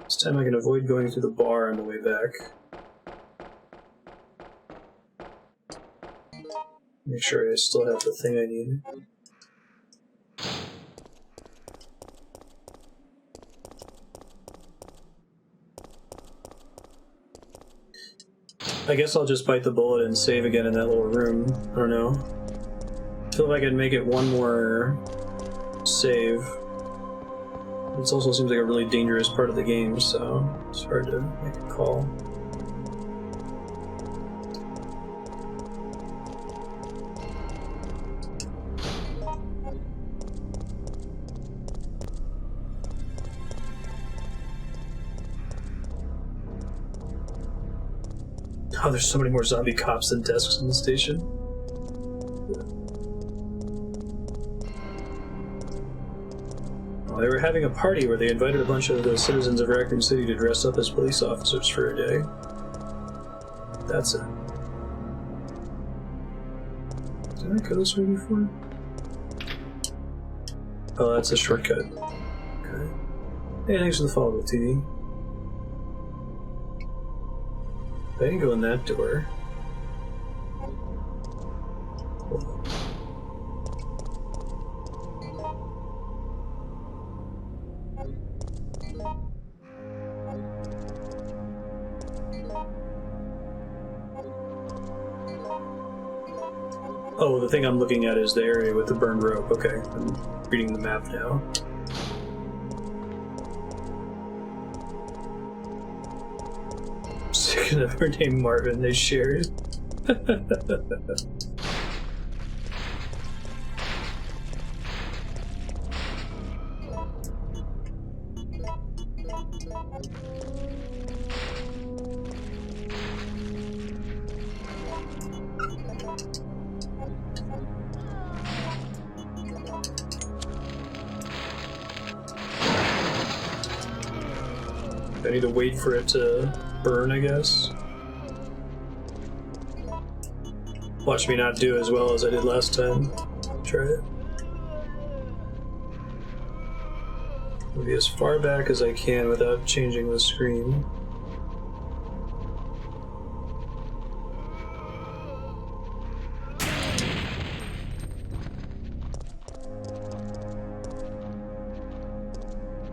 This time I can avoid going through the bar on the way back. Make sure I still have the thing I need. I guess I'll just bite the bullet and save again in that little room. I don't know. I feel like I can make it one more save. This also seems like a really dangerous part of the game, so it's hard to make a call. Oh, there's so many more zombie cops than desks in the station. Well, they were having a party where they invited a bunch of the citizens of Raccoon City to dress up as police officers for a day. That's it. Did I go this way before? Oh, that's a shortcut. Okay. Hey, thanks for the follow, TV. I didn't go in that door. Oh, the thing I'm looking at is the area with the burned rope. Okay, I'm reading the map now. Sick of her name Marvin, they shared. I need to wait for it to burn, I guess. Watch me not do as well as I did last time. Try it. I'll be as far back as I can without changing the screen.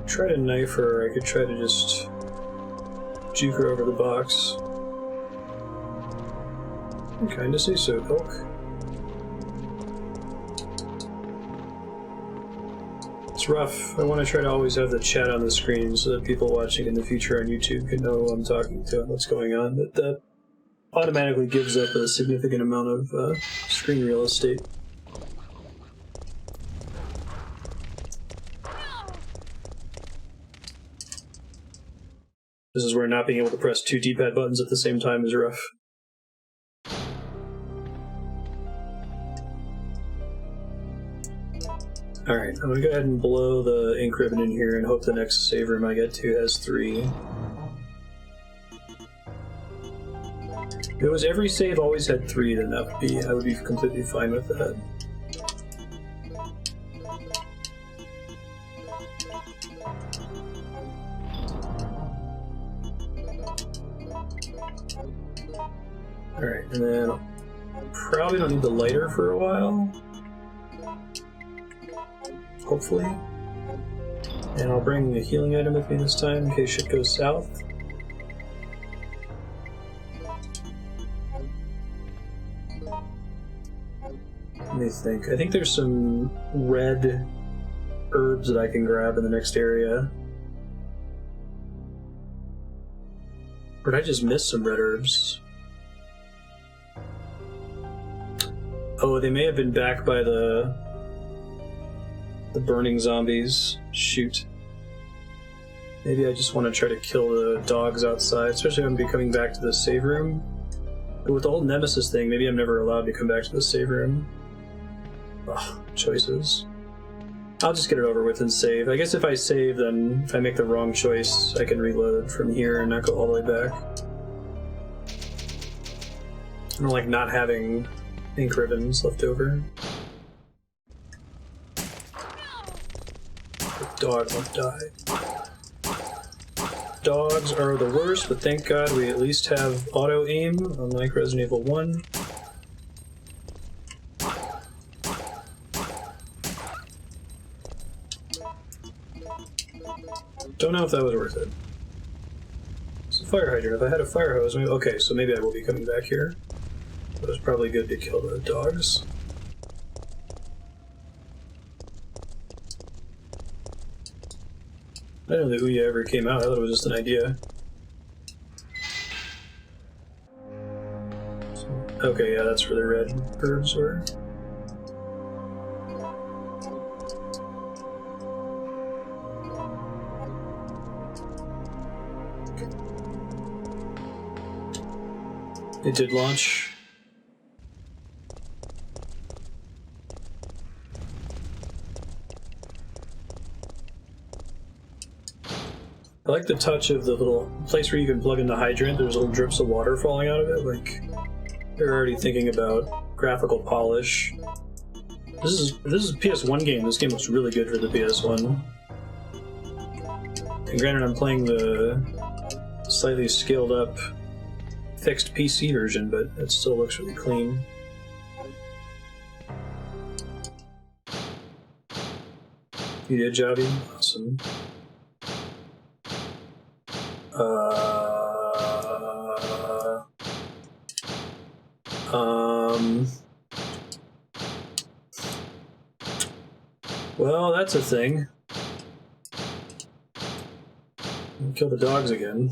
Try to knife her, or I could try to just juke her over the box. I kinda say so, Hulk. It's rough. I want to try to always have the chat on the screen so that people watching in the future on YouTube can know who I'm talking to and what's going on, but that automatically gives up a significant amount of screen real estate. This is where not being able to press two D-pad buttons at the same time is rough. Alright, I'm gonna go ahead and blow the ink ribbon in here and hope the next save room I get to has 3. If it was every save always had 3, then I would be completely fine with that. Alright, and then probably don't need the lighter for a while. Hopefully. And I'll bring a healing item with me this time in case shit goes south. Let me think. I think there's some red herbs that I can grab in the next area. Or did I just miss some red herbs? Oh, they may have been back by the burning zombies. Shoot. Maybe I just want to try to kill the dogs outside, especially if I'm going to be coming back to the save room. But with the whole Nemesis thing, maybe I'm never allowed to come back to the save room. Ugh, choices. I'll just get it over with and save. I guess if I save, then if I make the wrong choice, I can reload from here and not go all the way back. I don't like not having ink ribbons left over. The dog won't die. Dogs are the worst, but thank God we at least have auto-aim, unlike Resident Evil 1. Don't know if that was worth it. It's a fire hydrant. If I had a fire hose, maybe... Okay, so maybe I will be coming back here. But it's probably good to kill the dogs. I didn't know that Ouya ever came out. I thought it was just an idea. Okay, yeah, that's where the red herbs were. It did launch. I like the touch of the little place where you can plug in the hydrant. There's little drips of water falling out of it. Like, they're already thinking about graphical polish. This is a PS1 game. This game looks really good for the PS1. And granted, I'm playing the slightly scaled up fixed PC version, but it still looks really clean. You did, Javi? Awesome. Well, that's a thing. Kill the dogs again.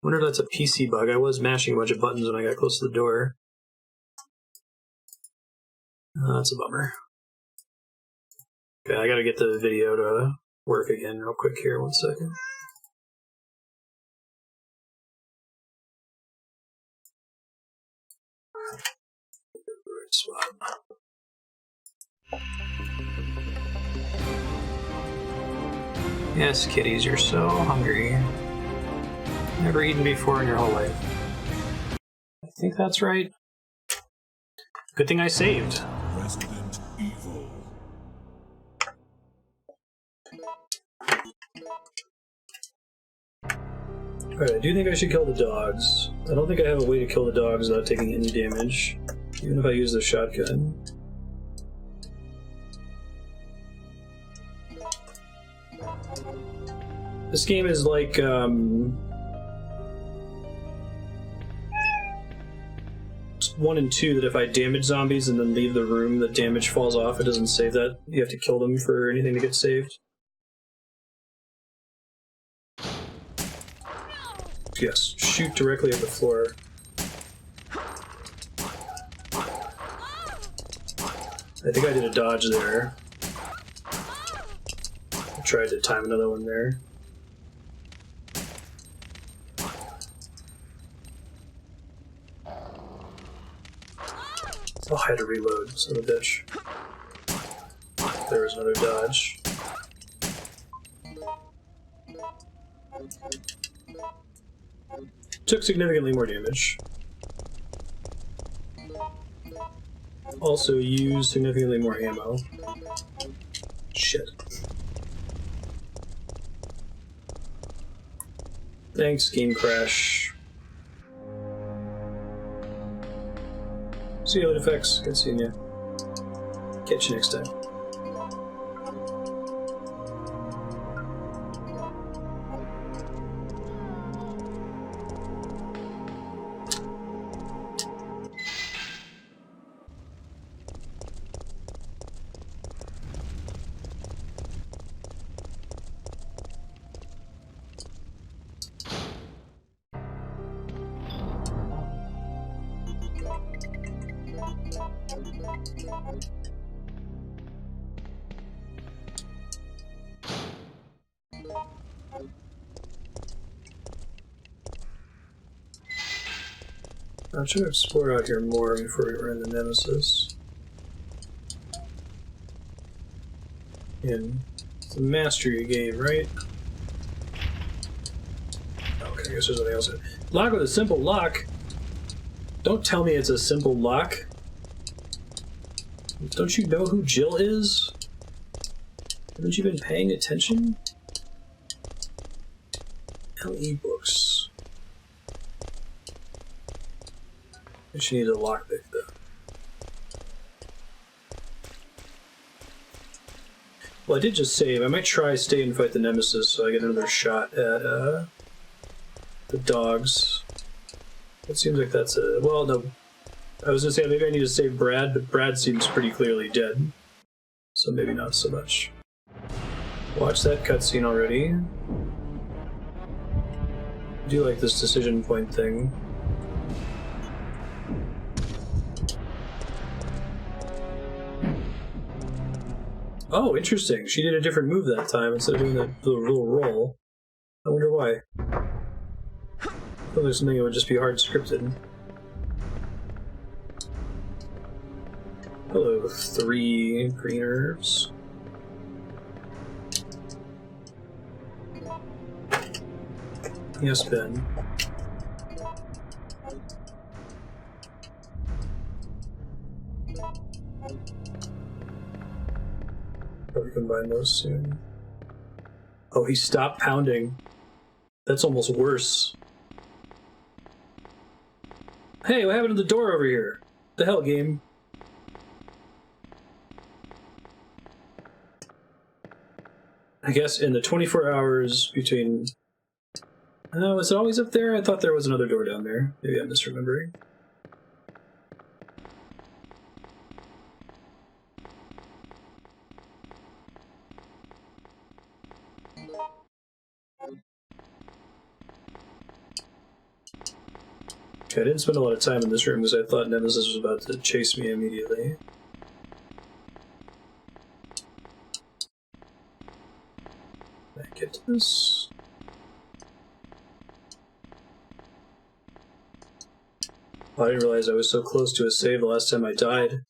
Wonder if that's a PC bug. I was mashing a bunch of buttons when I got close to the door. That's a bummer. Okay, I gotta get the video to work again real quick here. 1 second. Right spot. Yes, kitties, you're so hungry. Never eaten before in your whole life. I think that's right. Good thing I saved. Resident Evil. Alright, I do think I should kill the dogs. I don't think I have a way to kill the dogs without taking any damage, even if I use the shotgun. This game is like, 1 and 2, that if I damage zombies and then leave the room, the damage falls off. It doesn't save that. You have to kill them for anything to get saved. Yes, shoot directly at the floor. I think I did a dodge there. I tried to time another one there. Oh, I had to reload, son of a bitch. There was another dodge. Took significantly more damage. Also used significantly more ammo. Shit. Thanks, game crash. See you later, effects. Good seeing you. Catch you next time. I should explore out here more before we run the Nemesis. And it's a mastery game, right? Okay, I guess there's nothing else. Lock with a simple lock? Don't tell me it's a simple lock. Don't you know who Jill is? Haven't you been paying attention? LE books. She needs a lockpick though. Well, I did just save. I might try stay and fight the Nemesis so I get another shot at the dogs. It seems like that's a... Well, no. I was gonna say maybe I need to save Brad, but Brad seems pretty clearly dead. So maybe not so much. Watch that cutscene already. I do like this decision point thing. Oh, interesting. She did a different move that time instead of doing that little roll. I wonder why. I feel like something that would just be hard scripted. Hello, 3 green herbs. Yes, Ben. Probably combine those soon. Oh, he stopped pounding. That's almost worse. Hey, what happened to the door over here? The hell, game? I guess in the 24 hours between... Oh, is it always up there? I thought there was another door down there. Maybe I'm misremembering. Okay, I didn't spend a lot of time in this room because I thought Nemesis was about to chase me immediately. get to this. Oh, I didn't realize I was so close to a save the last time I died.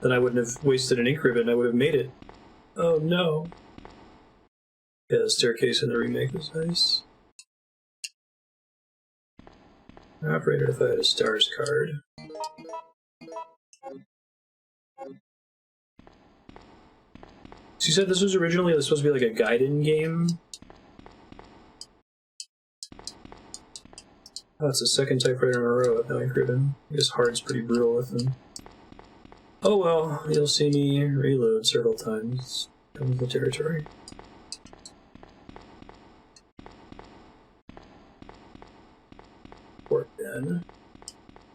Then I wouldn't have wasted an ink ribbon, I would have made it. Oh no. Yeah, the staircase in the remake was nice. Operator if I had a stars card. So you said this was originally supposed to be like a Gaiden game? Oh, it's the second typewriter in a row with no ink ribbon. I guess Hard's pretty brutal with them. Oh well, you'll see me reload several times. Comes the territory. Poor Ben.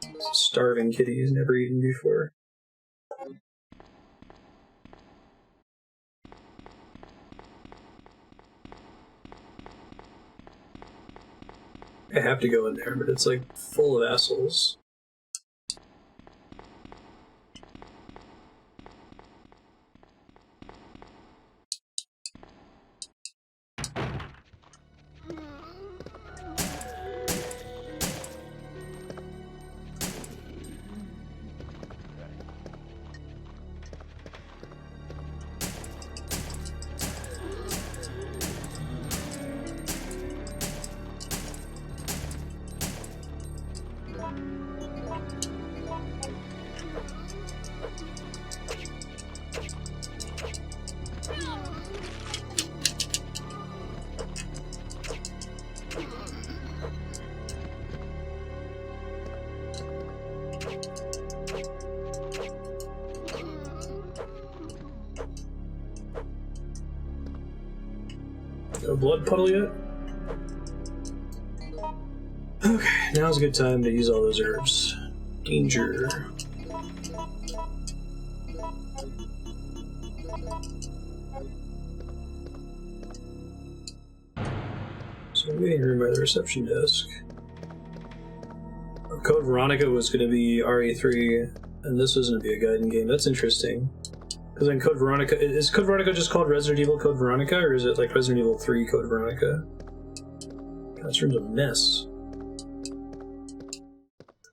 It's a starving kitty he's never eaten before. I have to go in there, but it's like full of assholes. Got a blood puddle yet? Okay, now's a good time to use all those herbs. Danger. So I'm waiting room by the reception desk. Code Veronica was going to be RE3, and this was going to be a Gaiden game. That's interesting. Because in Code Veronica, is Code Veronica just called Resident Evil Code Veronica, or is it like Resident Evil 3 Code Veronica? God, this room's a mess.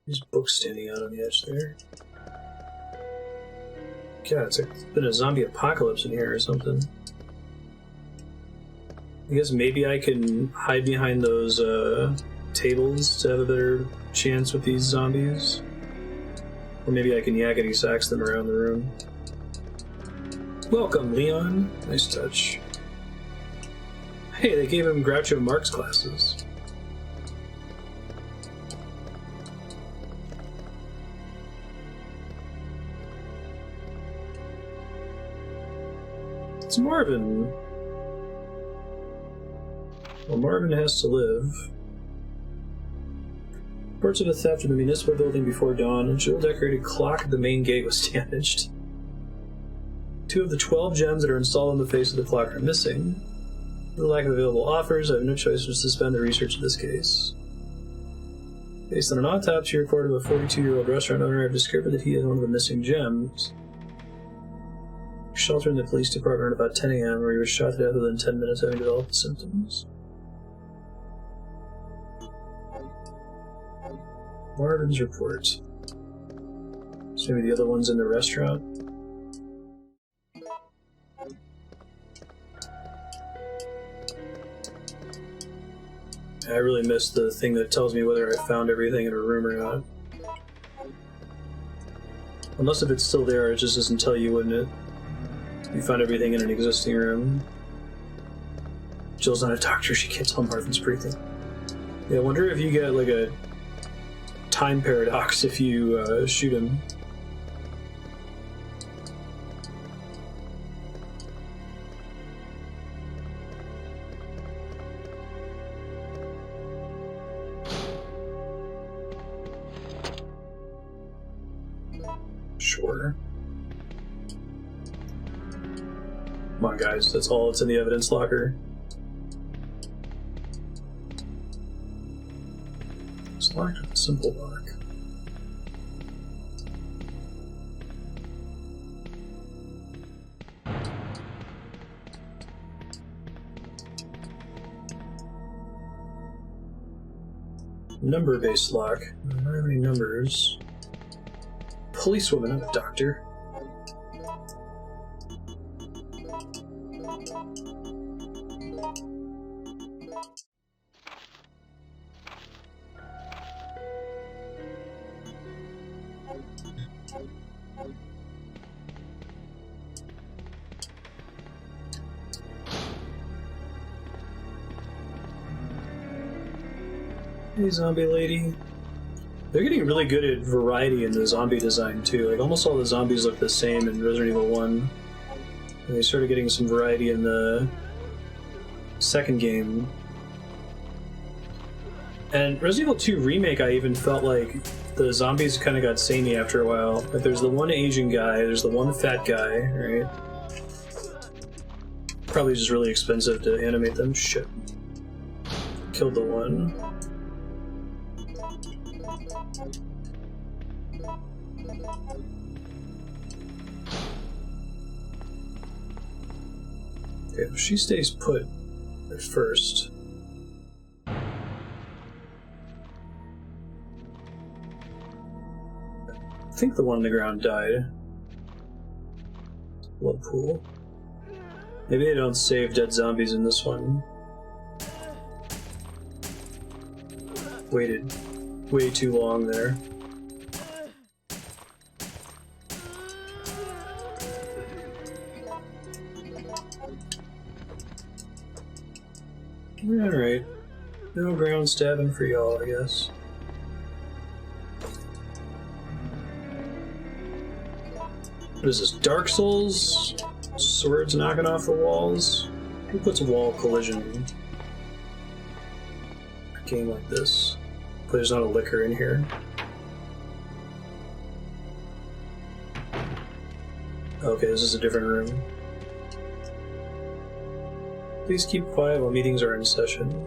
There's books standing out on the edge there. God, it's been a zombie apocalypse in here or something. I guess maybe I can hide behind those tables to have a better chance with these zombies. Or maybe I can yakety sax them around the room. Welcome, Leon. Nice touch. Hey, they gave him Groucho Marx glasses. It's Marvin. Well, Marvin has to live. Reports of a theft in the municipal building before dawn. A jewel-decorated clock at the main gate was damaged. 2 of the 12 gems that are installed on the face of the clock are missing. Due to the lack of available offers, I have no choice but to suspend the research of this case. Based on an autopsy report of a 42-year-old restaurant owner, I've discovered that he is one of the missing gems. Shelter in the police department at about 10 a.m., where he was shot to death within 10 minutes having developed the symptoms. Marvin's report. So maybe the other one's in the restaurant. I really missed the thing that tells me whether I found everything in a room or not. Unless if it's still there, it just doesn't tell you, wouldn't it? You found everything in an existing room. Jill's not a doctor, she can't tell Marvin's breathing. Yeah, I wonder if you get like a time paradox if you shoot him. Sure. Come on, guys, that's all that's in the evidence locker. It's locked with a simple lock. Number-based lock. I don't have any numbers. Policewoman, I'm a doctor. Hey, zombie lady. They're getting really good at variety in the zombie design too. Like almost all the zombies look the same in Resident Evil 1. And they started getting some variety in the second game. And Resident Evil 2 Remake, I even felt like the zombies kind of got samey after a while. Like there's the one Asian guy, there's the one fat guy, right? Probably just really expensive to animate them. Shit. Killed the one. Okay, if she stays put at first. I think the one on the ground died. Blood pool. Maybe they don't save dead zombies in this one. Waited way too long there. Alright. No ground stabbing for y'all, I guess. What is this, Dark Souls? Swords knocking off the walls? Who puts wall collision in a game like this? There's not a liquor in here. Okay, this is a different room. Please keep quiet while meetings are in session.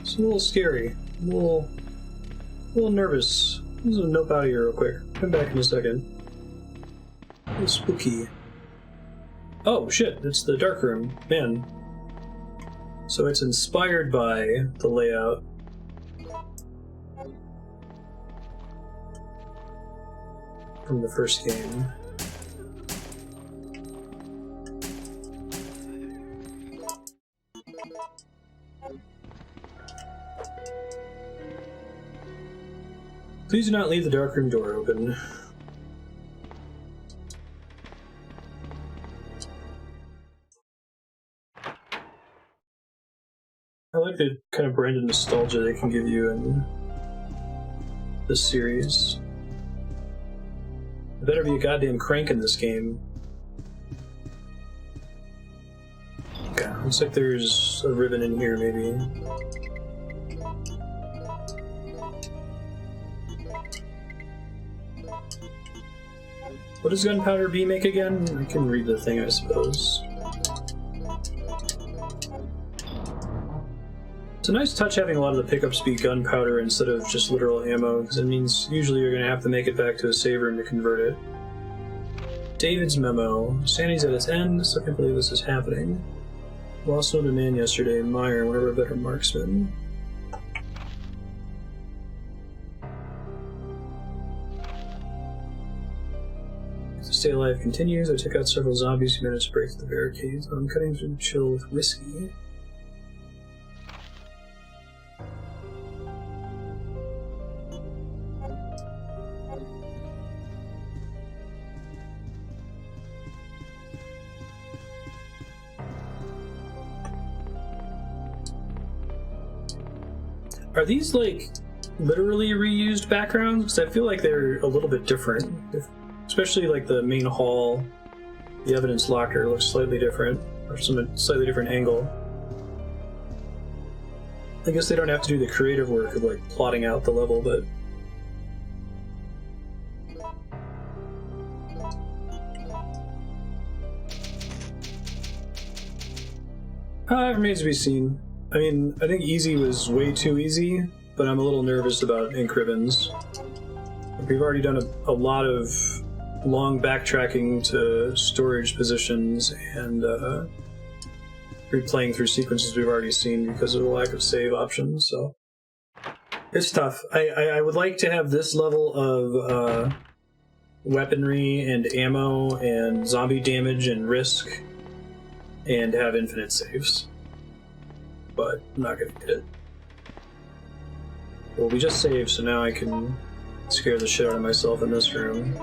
It's a little scary. I'm a little nervous. I'm just gonna nope out of here real quick. Come back in a second. A little spooky. Oh shit, it's the dark room. Man. So it's inspired by the layout. From the first game. Please do not leave the darkroom door open. I like the kind of brand of nostalgia they can give you in this series. There better be a goddamn crank in this game. Okay, looks like there's a ribbon in here, maybe. What does Gunpowder B make again? I can read the thing, I suppose. It's a nice touch having a lot of the pickups be gunpowder instead of just literal ammo, because it means usually you're going to have to make it back to a save room to convert it. David's memo. Sanity's at its end, so I can't believe this is happening. Lost another man yesterday, Meyer, one of our better marksmen. As the stay alive continues, I took out several zombies who managed to break through the barricades. I'm cutting through the chill with whiskey. Are these, like, literally reused backgrounds? Because I feel like they're a little bit different. Especially, like, the main hall, the evidence locker looks slightly different, or some slightly different angle. I guess they don't have to do the creative work of, like, plotting out the level, but... It remains to be seen. I mean, I think easy was way too easy, but I'm a little nervous about ink ribbons. We've already done a lot of long backtracking to storage positions and replaying through sequences we've already seen because of the lack of save options, so it's tough. I would like to have this level of weaponry and ammo and zombie damage and risk and have infinite saves, but I'm not gonna get it. Well, we just saved, so now I can scare the shit out of myself in this room.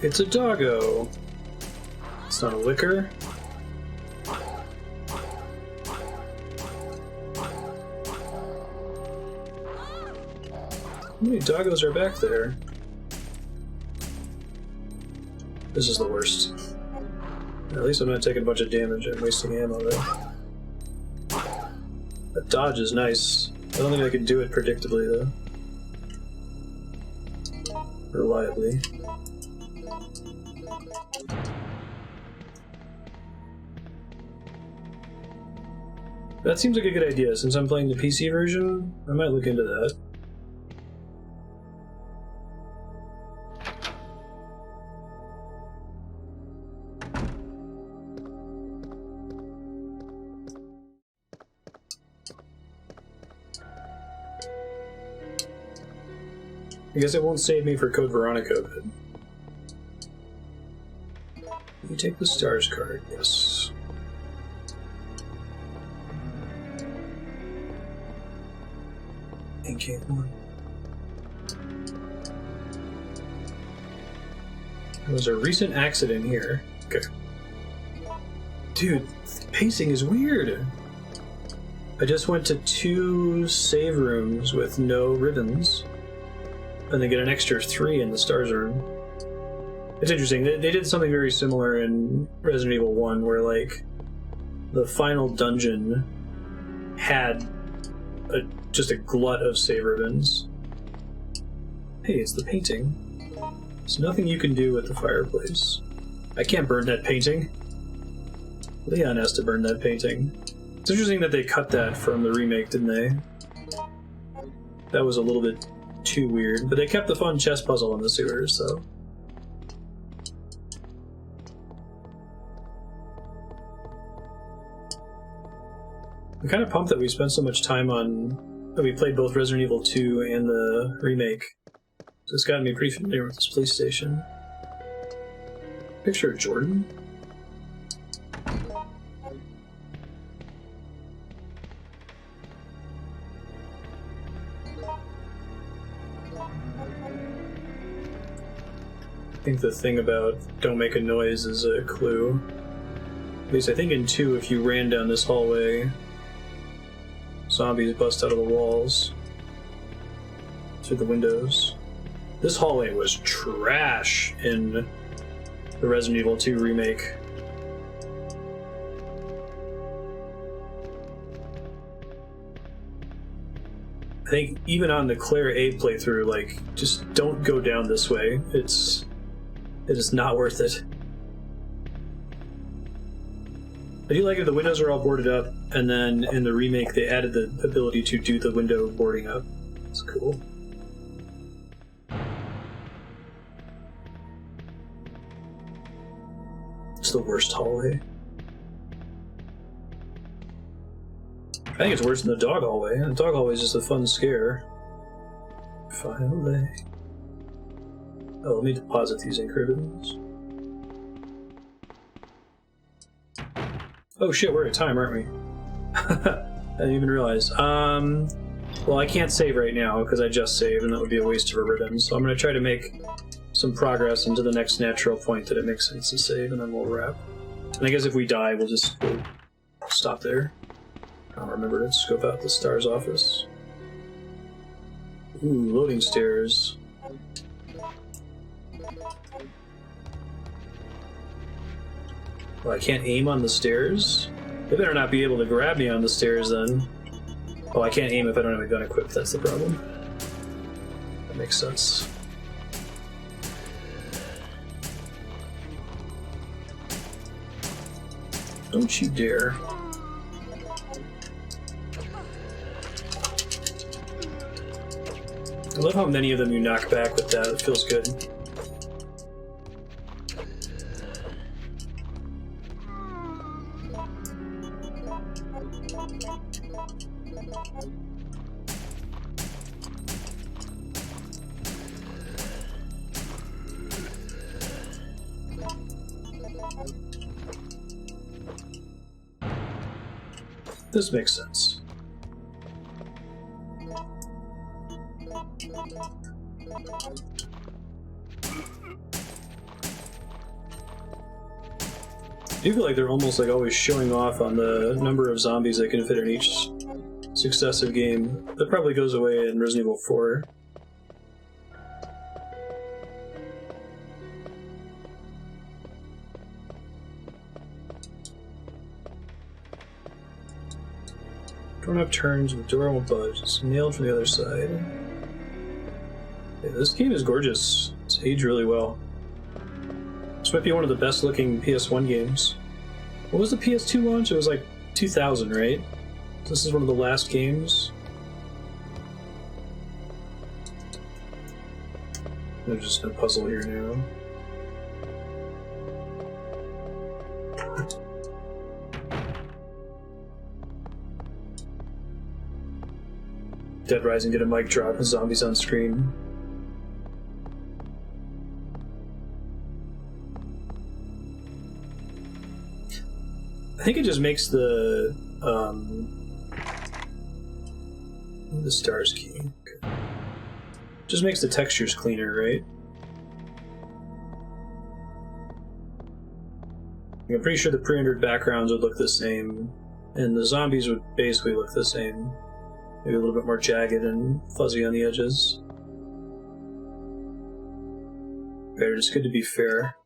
It's a doggo. It's not a liquor. How many doggos are back there? This is the worst. At least I'm not taking a bunch of damage and wasting ammo though. That dodge is nice. I don't think I can do it predictably though. Reliably. That seems like a good idea. Since I'm playing the PC version, I might look into that. I guess it won't save me for Code Veronica, but... You take the stars card, yes. Incant one. There was a recent accident here. Okay. Dude, pacing is weird. I just went to 2 save rooms with no ribbons. And they get an extra 3 in the stars room. It's interesting. They did something very similar in Resident Evil 1 where, like, the final dungeon had just a glut of save ribbons. Hey, it's the painting. There's nothing you can do with the fireplace. I can't burn that painting. Leon has to burn that painting. It's interesting that they cut that from the remake, didn't they? That was a little bit too weird, but they kept the fun chess puzzle in the sewers, so... I'm kind of pumped that we spent so much time on... that we played both Resident Evil 2 and the remake. So it's gotten me pretty familiar with this police station. Picture of Jordan? I think the thing about don't make a noise is a clue. At least I think in 2, if you ran down this hallway, zombies bust out of the walls through the windows. This hallway was trash in the Resident Evil 2 remake. I think even on the Claire A playthrough, like, just don't go down this way. It is not worth it. I do like that the windows are all boarded up, and then in the remake they added the ability to do the window boarding up. It's cool. It's the worst hallway. I think it's worse than the dog hallway. The dog hallway is just a fun scare. Finally. Oh, let me deposit these ink ribbons. Oh shit, we're at time, aren't we? I didn't even realize. Well, I can't save right now because I just saved, and that would be a waste of a ribbon. So I'm going to try to make some progress into the next natural point that it makes sense to save, and then we'll wrap. And I guess if we die, we'll stop there. I'll remember to scope out the STARS office. Ooh, loading stairs. Well, I can't aim on the stairs? They better not be able to grab me on the stairs then. Oh, I can't aim if I don't have a gun equipped, that's the problem. That makes sense. Don't you dare. I love how many of them you knock back with that. It feels good. This makes sense. I do feel like they're almost like always showing off on the number of zombies they can fit in each successive game. That probably goes away in Resident Evil 4. Don't have turns, the door won't budge. It's nailed from the other side. Yeah, this game is gorgeous. It's aged really well. This might be one of the best looking PS1 games. What was the PS2 launch? It was like 2000, right? This is one of the last games. There's just a puzzle here now. Dead Rising did a mic drop with zombies on screen. I think it just makes the stars key. Okay. Just makes the textures cleaner, right? I'm pretty sure the pre-rendered backgrounds would look the same, and the zombies would basically look the same. Maybe a little bit more jagged and fuzzy on the edges. But it's good to be fair.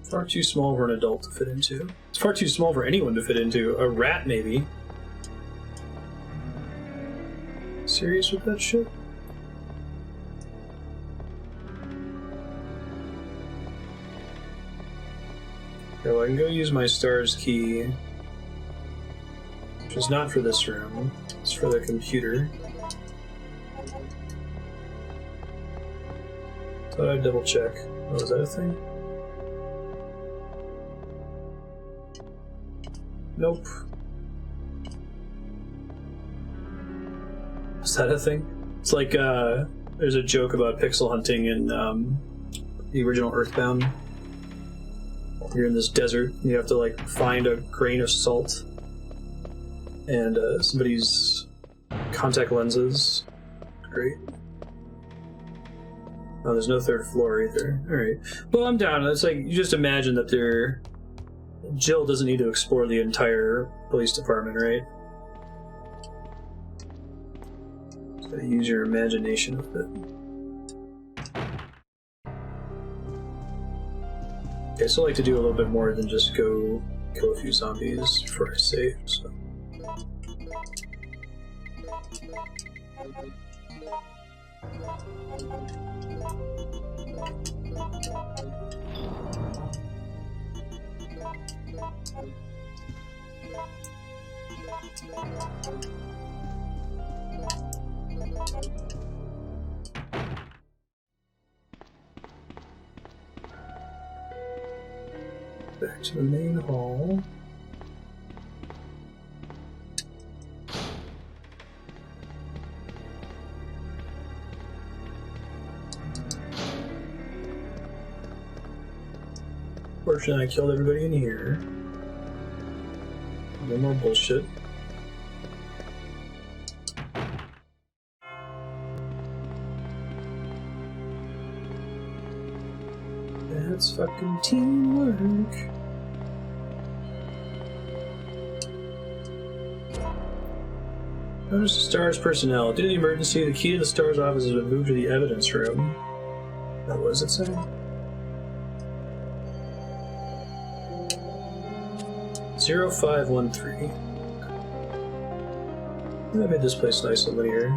Far too small for an adult to fit into. It's far too small for anyone to fit into. A rat, maybe. Serious with that shit? Okay, well, I can go use my stars key, which is not for this room. It's for the computer. Thought I'd double check. Oh, is that a thing? Nope. Is that a thing? It's like, there's a joke about pixel hunting in the original Earthbound. You're in this desert, you have to like find a grain of salt and somebody's contact lenses. Great. Oh, there's no third floor either. Alright. Well, I'm down. It's like, you just imagine that Jill doesn't need to explore the entire police department, right? So use your imagination with it. Okay, so I like to do a little bit more than just go kill a few zombies before I save, so. Back to the main hall. Fortunately, I killed everybody in here. No more bullshit. That's fucking teamwork. Notice the STARS personnel. Due to the emergency, the key to the STARS office has been moved to the evidence room. What was it saying? 0513. I made this place nice and linear.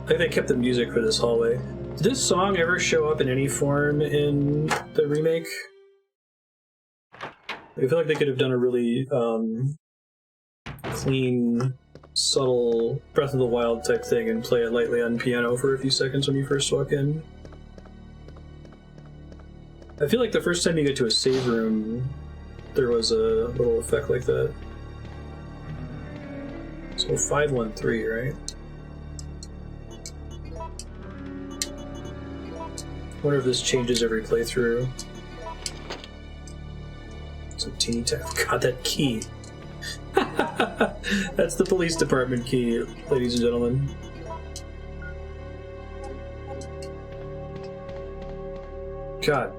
think they kept the music for this hallway. Did this song ever show up in any form in the remake? I feel like they could have done a really clean, subtle Breath of the Wild type thing and play it lightly on piano for a few seconds when you first walk in. I feel like the first time you get to a save room, there was a little effect like that. So 513, right? I wonder if this changes every playthrough. Some teeny tech. God, that key. That's the police department key, ladies and gentlemen. God.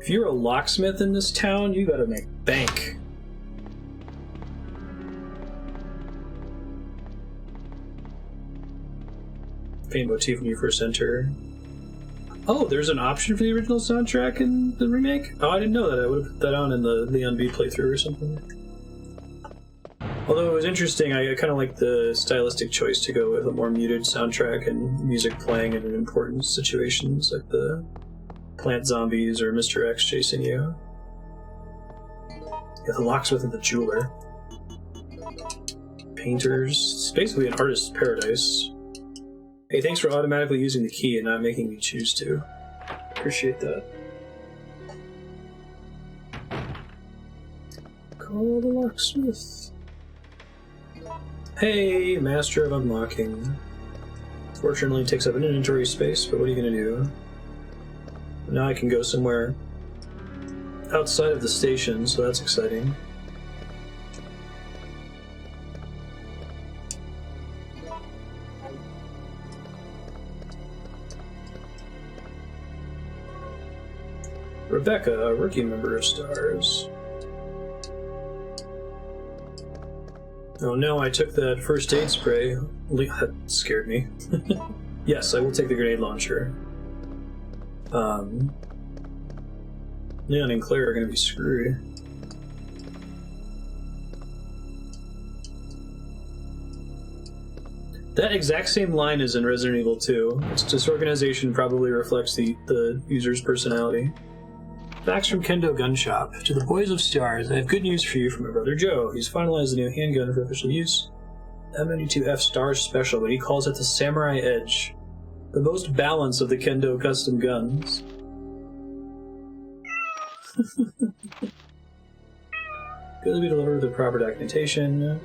If you're a locksmith in this town, you gotta make bank. Faint motif when you first enter. Oh, there's an option for the original soundtrack in the remake? Oh, I didn't know that. I would have put that on in the Leon B playthrough or something. Although it was interesting, I kind of like the stylistic choice to go with a more muted soundtrack and music playing in important situations like the plant zombies or Mr. X chasing you. Yeah, the locksmith and the jeweler. Painters. It's basically an artist's paradise. Hey, thanks for automatically using the key and not making me choose to. Appreciate that. Call the locksmith. Hey, master of unlocking. Fortunately, it takes up an inventory space, but what are you gonna do? Now I can go somewhere outside of the station, so that's exciting. Rebecca, a rookie member of STARS. Oh no, I took that first aid spray. That scared me. Yes, I will take the grenade launcher. Leon and Claire are going to be screwed. That exact same line is in Resident Evil 2. Its disorganization probably reflects the user's personality. Facts from Kendo Gun Shop. To the boys of STARS, I have good news for you from my brother Joe. He's finalized the new handgun for official use. M92F STARS Special, but he calls it the Samurai Edge. The most balanced of the Kendo custom guns. Good to be delivered with the proper documentation.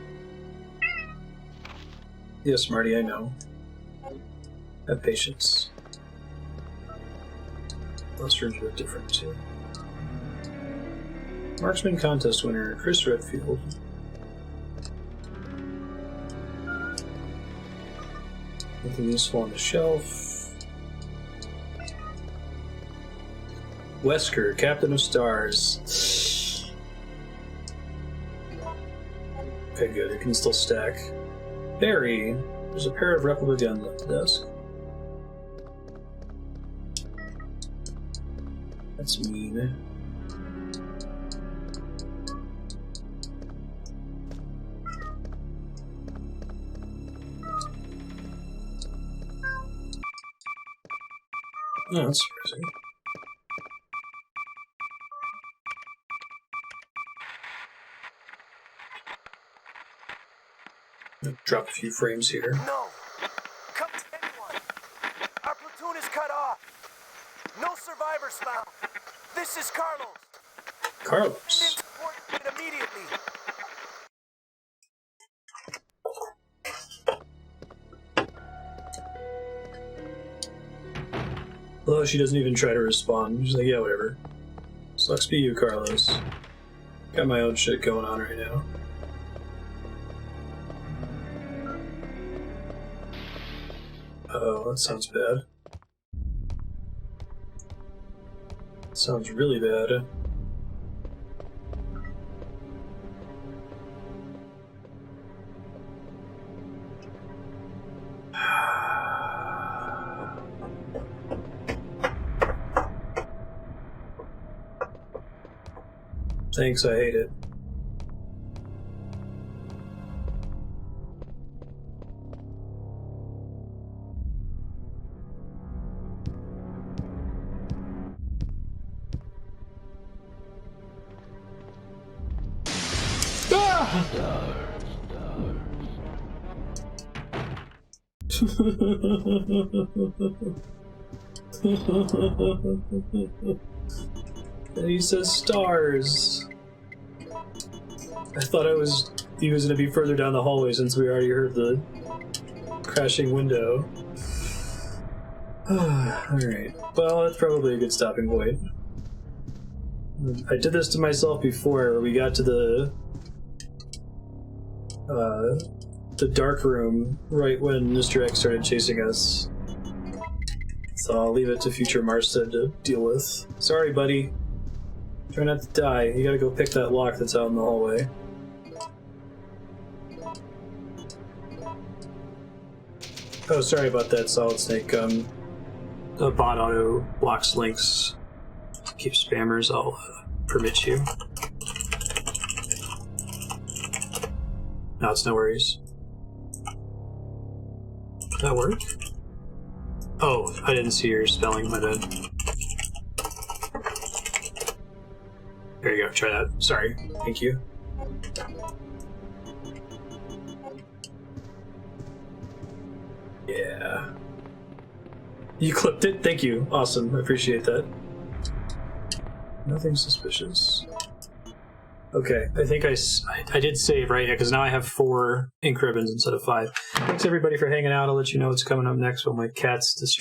Yes, Marty, I know. Have patience. Most rooms are different, too. Marksman contest winner, Chris Redfield. Nothing useful on the shelf. Wesker, Captain of STARS. Okay, good. It can still stack. Barry, there's a pair of replica guns at the desk. That's mean. Oh, that's surprising. Drop a few frames here. No! Come to anyone! Our platoon is cut off! No survivors found! This is Carlos! Carlos. Report immediately! Although she doesn't even try to respond. She's like, yeah, whatever. Sucks be you, Carlos. Got my own shit going on right now. Uh-oh, that sounds bad. Sounds really bad. Thanks, I hate it. And he says stars. I thought he was going to be further down the hallway since we already heard the crashing window. Alright. Well, that's probably a good stopping point. I did this to myself before, where we got to the dark room right when Mr. X started chasing us. So I'll leave it to future Marstead to deal with. Sorry, buddy. Try not to die. You gotta go pick that lock that's out in the hallway. Oh, sorry about that, Solid Snake. The bot auto blocks links. Keep spammers. I'll permit you. No, it's no worries. Did that work? Oh, I didn't see your spelling, my bad. There you go, try that. Sorry. Thank you. Yeah. You clipped it? Thank you. Awesome. I appreciate that. Nothing suspicious. Okay, I think I did save, right? Yeah, because now I have 4 ink ribbons instead of 5. Thanks everybody for hanging out. I'll let you know what's coming up next when my cat's distracted.